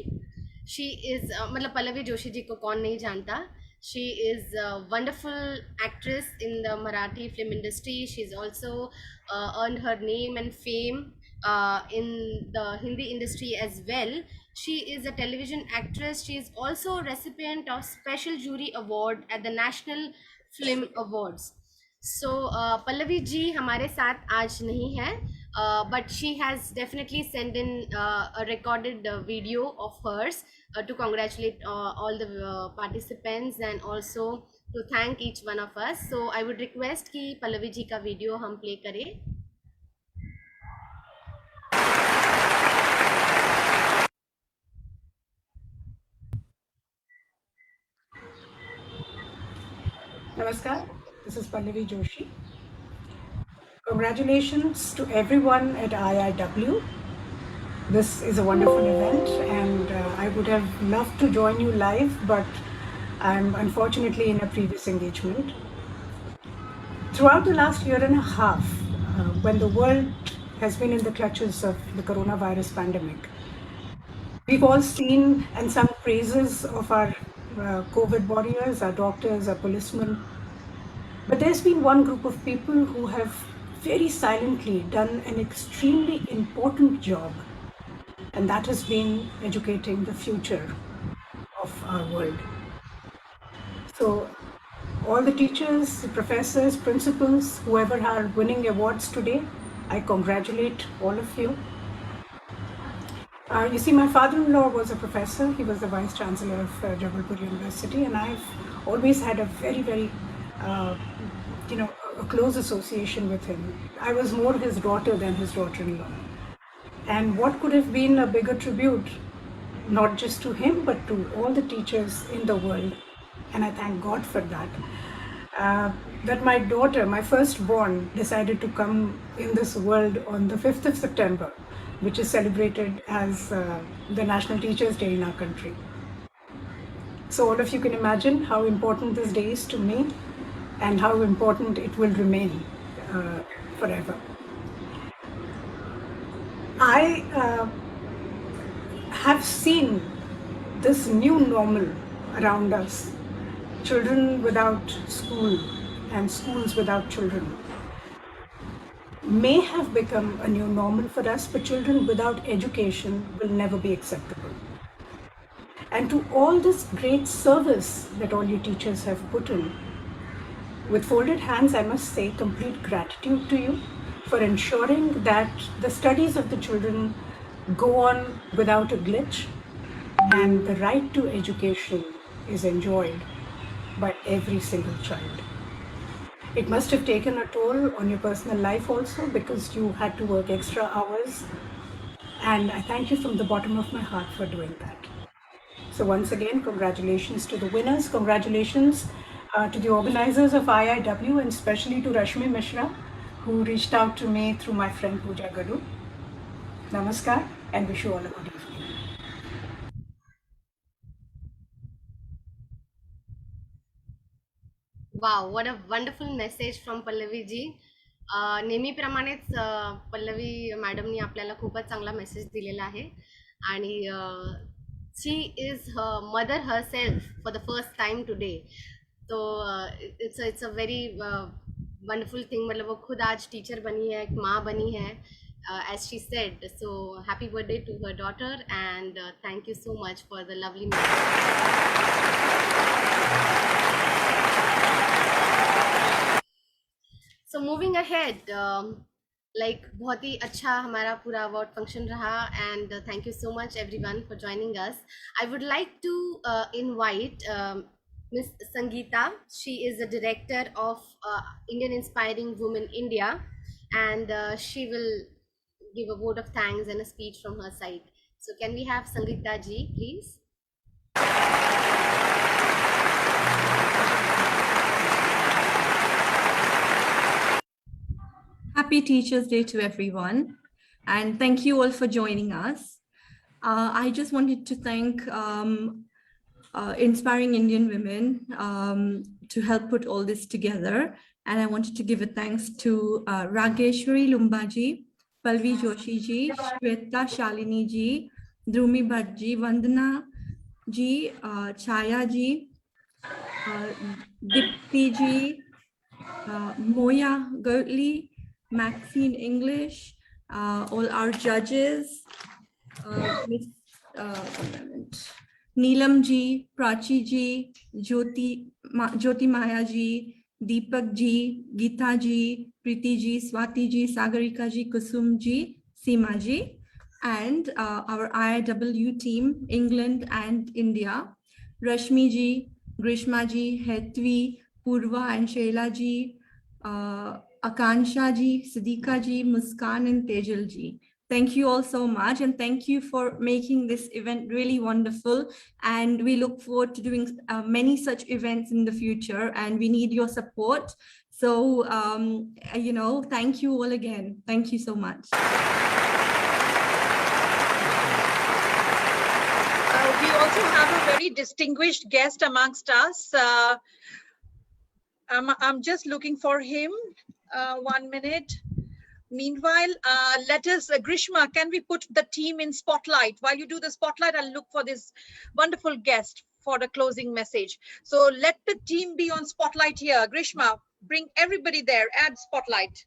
She is मतलब पल्लवी जोशी जी को कौन नहीं जानता। She is a wonderful actress in the Marathi film industry. She's also earned her name and fame in the Hindi industry as well. She is a television actress. She is also a recipient of Special Jury Award at the National Film Awards. So Pallavi ji हमारे साथ आज नहीं है, but she has definitely sent in a recorded video of hers to congratulate all the participants and also to thank each one of us. So I would request कि Pallavi ji का video हम play करें. Namaskar, this is Pallavi Joshi. Congratulations to everyone at IIW. This is a wonderful event, and I would have loved to join you live, but I'm unfortunately in a previous engagement. Throughout the last year and a half, when the world has been in the clutches of the coronavirus pandemic, we've all seen and sung praises of our COVID warriors, our doctors, our policemen. But there's been one group of people who have very silently done an extremely important job, and that has been educating the future of our world. So all the teachers, the professors, principals, whoever are winning awards today, I congratulate all of you. You see, my father-in-law was a professor. He was the Vice Chancellor of Jabalpur University, and I've always had a very a close association with him. I was more his daughter than his daughter-in-law. And what could have been a bigger tribute, not just to him, but to all the teachers in the world. And I thank God for that. That my daughter, my firstborn, decided to come in this world on the 5th of September, which is celebrated as the National Teachers' Day in our country. So all of you can imagine how important this day is to me and how important it will remain forever. I have seen this new normal around us, children without school and schools without children, may have become a new normal for us, but children without education will never be acceptable. And to all this great service that all you teachers have put in, with folded hands, I must say complete gratitude to you for ensuring that the studies of the children go on without a glitch and the right to education is enjoyed by every single child. It must have taken a toll on your personal life also, because you had to work extra hours, and I thank you from the bottom of my heart for doing that. So once again, congratulations to the winners, congratulations to the organizers of IIW, and especially to Rashmi Mishra, who reached out to me through my friend Pooja Gadu. Namaskar, and wish you all a good evening. Wow, what a wonderful message from Pallavi ji. नेहमीप्रमाणेच पल्लवी मॅडमनी आपल्याला खूपच चांगला message दिलेला आहे आणि she is mother herself for the first time today. तो it's a very wonderful thing. मतलब वो खुद आज टीचर बनी है, एक माँ बनी है, as she said. So happy birthday to her daughter, and thank you so much for the lovely message. So moving ahead, like बहुत ही अच्छा हमारा पूरा अवार्ड फंक्शन रहा, and thank you so much everyone for joining us. I would like to invite Miss Sangeeta. She is the director of Indian Inspiring Women India, and she will give a word of thanks and a speech from her side. So can we have Sangeeta ji, please? Happy Teachers' Day to everyone, and thank you all for joining us. I just wanted to thank Inspiring Indian Women to help put all this together, and I wanted to give a thanks to Rageshwari Lumbaji, Palvi Joshi ji, Shweta Shalini ji, Drumi Bhatt ji, Vandana ji, Chaya ji, Dipti ji, Moya Gertli, Maxine English, all our judges, Neelam ji, Prachi ji, Jyoti Maya ji, Deepak ji, Geeta ji, Preeti ji, Swati ji, Sagarika ji, Kusum ji, Seema ji, and our IIW team, England and India, Rashmi ji, Grishma ji, Hetvi, Purva and Sheila ji, Akansha ji, Siddiqa ji, Muskan and Tejal ji. Thank you all so much, and thank you for making this event really wonderful. And we look forward to doing many such events in the future, and we need your support. So, you know, thank you all again. Thank you so much. We also have a very distinguished guest amongst us. I'm just looking for him. 1 minute. Meanwhile, let us, Grishma, can we put the team in spotlight? While you do the spotlight, I'll look for this wonderful guest for the closing message. So let the team be on spotlight here. Grishma, bring everybody there, add spotlight.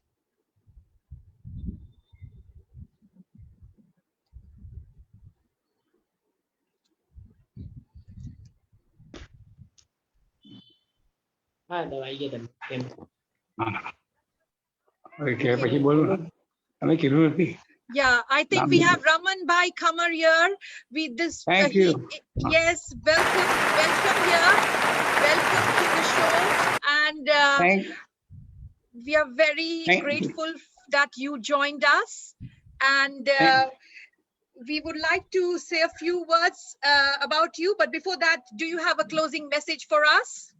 Yeah, I think we have Raman Bhai Kamar here. Thank you. Yes, welcome here. Welcome to the show. And we are very grateful that you joined us. And we would like to say a few words about you, but before that, do you have a closing message for us?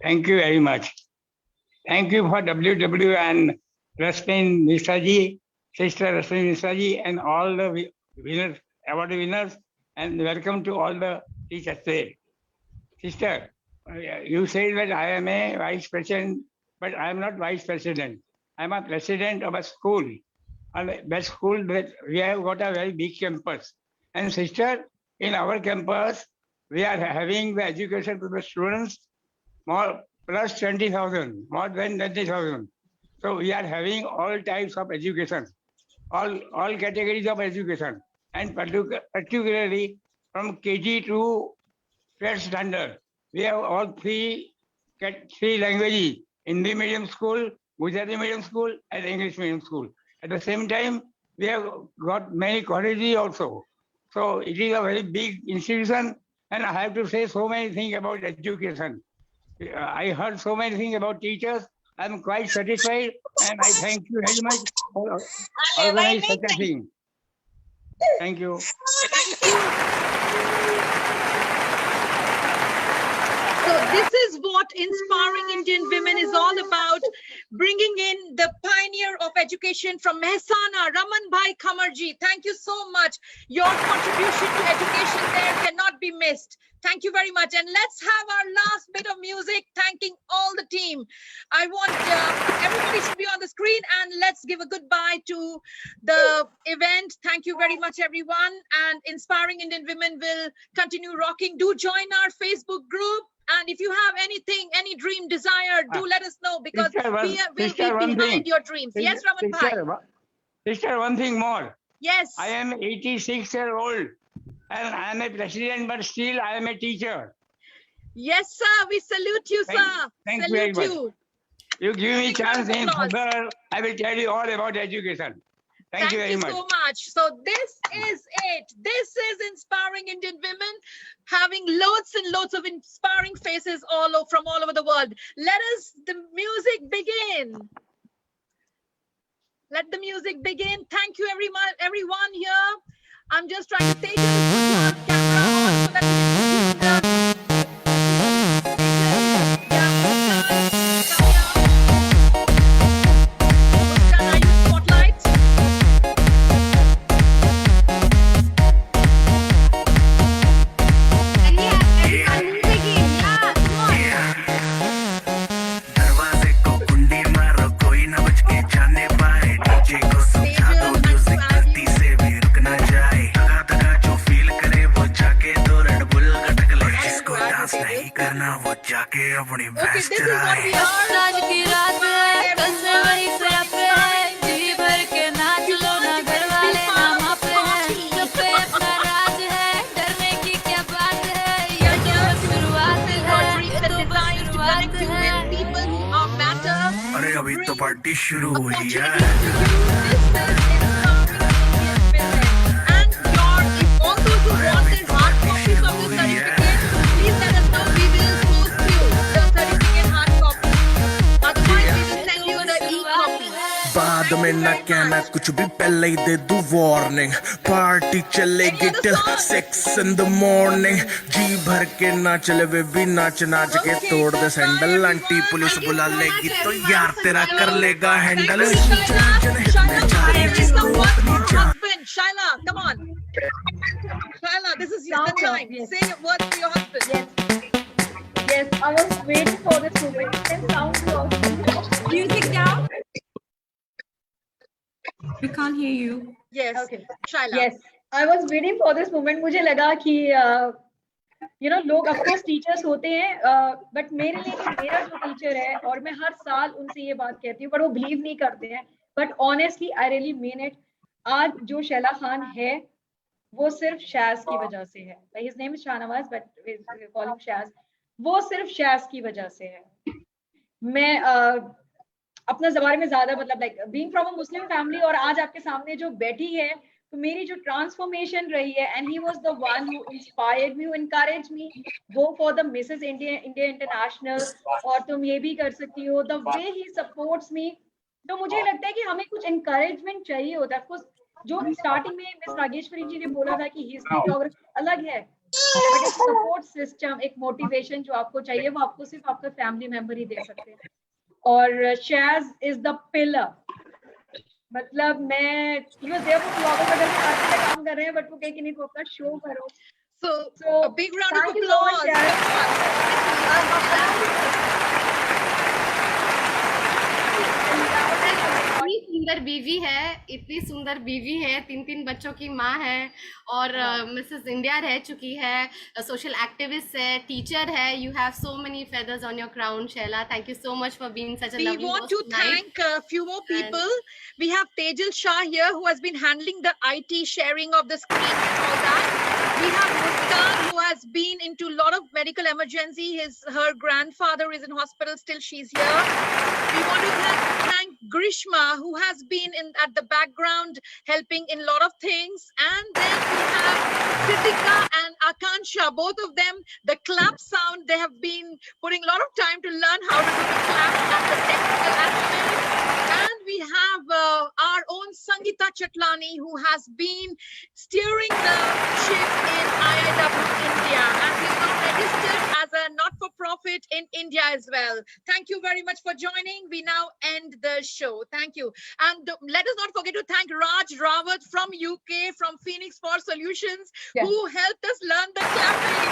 Thank you very much. Thank you for WW and Rasmin Misaji, Sister Rasmin Misaji, and all the winners, award winners, and welcome to all the teachers there. Sister, you say that I am a vice president, but I am not vice president. I am a president of a school. And that school, that we have got a very big campus. And sister, in our campus, we are having the education to the students more plus 20,000, more than 20,000. So we are having all types of education, all categories of education, and particularly from KG to 12th standard. We have all three languages: Hindi medium school, Gujarati medium school, and English medium school. At the same time, we have got many colleges also. So it is a very big institution, and I have to say so many things about education. I heard so many things about teachers. I'm quite satisfied, and I thank you very much for organizing such a thing. Thank you. Thank you. So this is what Inspiring Indian Women is all about, bringing in the pioneer of education from Mehsana, Raman Bhai Khamarji. Thank you so much. Your contribution to education there cannot be missed. Thank you very much. And let's have our last bit of music, thanking all the team. I want everybody should be on the screen, and let's give a goodbye to the event. Thank you very much, everyone. And Inspiring Indian Women will continue rocking. Do join our Facebook group. And if you have anything, any dream, desire, do let us know, because we will be behind your dreams. Yes, Raman Bhai. Sister, one thing more. Yes. I am 86-year-old, and I am a president, but still I am a teacher. Yes, sir. We salute you, sir. Thank you Salute very much. you. You give me chance in further, I will tell you all about education. Thank you very much. So much. So this is it. This is Inspiring Indian Women, having loads and loads of inspiring faces from all over the world. Let the music begin. Let the music begin. Thank you, everyone here. I'm just trying to take your camera on so that we can see party शुरू हुई है बाद में ना कहना कुछ भी पहले ही दे दूं वार्निंग पार्टी चलेगी till 6 in the morning जी भर के ना चले वे भी नाच नाच के तोड़ दे सैंडल आंटी पुलिस बुला लेगी तो यार तेरा कर लेगा handle Shaila, come on. Shaila, this is the time. Say a word to your husband. Yes, I was waiting for this moment. Can sound you music down? We can't hear you. Yes. Okay. Shaila. Yes, I was waiting for this moment. मुझे लगा कि लोग of course teachers होते हैं, but मेरे लिए मेरा जो teacher है और मैं हर साल उनसे ये बात कहती हूँ, पर वो believe नहीं करते हैं. But honestly, I really mean it. आज जो शैला खान है, वो सिर्फ शैज़ की वजह से है. His name is Shahnawaz, but we call him Shaz. वो सिर्फ शैज़ की वजह से है. मैं अपना ज़बान में ज़्यादा मतलब like being from a Muslim family और आज आपके सामने जो बैठी है, तो मेरी जो transformation रही है, and he was the one who inspired me, who encouraged me, go for the Mrs. India International, और तुम ये भी कर सकती हो. The way he supports me, तो मुझे लगता है कि हमें कुछ encouragement चाहिए होता है. Of course, जो स्टार्टिंग में मिस नागेश्वरी जी ने बोला था कि हिस्ट्री ज्योग्राफी अलग है, बट एक सपोर्ट सिस्टम, एक मोटिवेशन जो आपको चाहिए वो आपको सिर्फ आपका फैमिली मेंबर ही दे सकते हैं। और शैज इज द पिलर, मतलब मैं यूएस काम कर रहे हैं, बट वो कहीं नहीं, अपना शो करो। So a big round of applause. इतनी सुंदर बीवी है, इतनी सुंदर बीवी है, 3 बच्चों की माँ है और मिसेस इंडिया रह चुकी है, सोशल एक्टिविस्ट है, टीचर है. You have so many feathers on your crown, Shaila. Thank you so much for being such a lovely host. We want to thank a few more people. We have Tejal Shah here, who has been handling the IT sharing of the screen and all that. We have Muskan, who has been into a lot of medical emergency. Her grandfather is in hospital still. She's here. We want to thank Grishma, who has been at the background helping in a lot of things. And then we have Kritika and Akansha, both of them, the clap sound, they have been putting a lot of time to learn how to do the clap and the technical aspects. And we have our own Sangeeta Chatlani, who has been steering the ship in IIW India, and is now registered as a not-for-profit in India as well. Thank you very much for joining. We now end the show. Thank you. And let us not forget to thank Raj Rawat from UK, from Phoenix for Solutions, who helped us learn the clapping.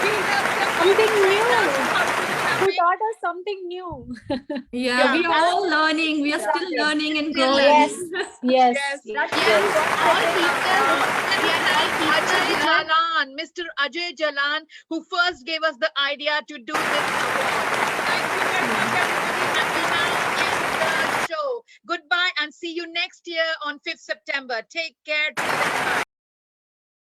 He helped us something new. Who taught us something new. Yeah, we are all learning. We are still learning and growing. Yes. Ajay Jalan, Mr. Ajay Jalan, who first gave us the idea to do this. Thank you very much, everybody. And we now end the show. Goodbye and see you next year on 5th September. Take care. Till then, bye.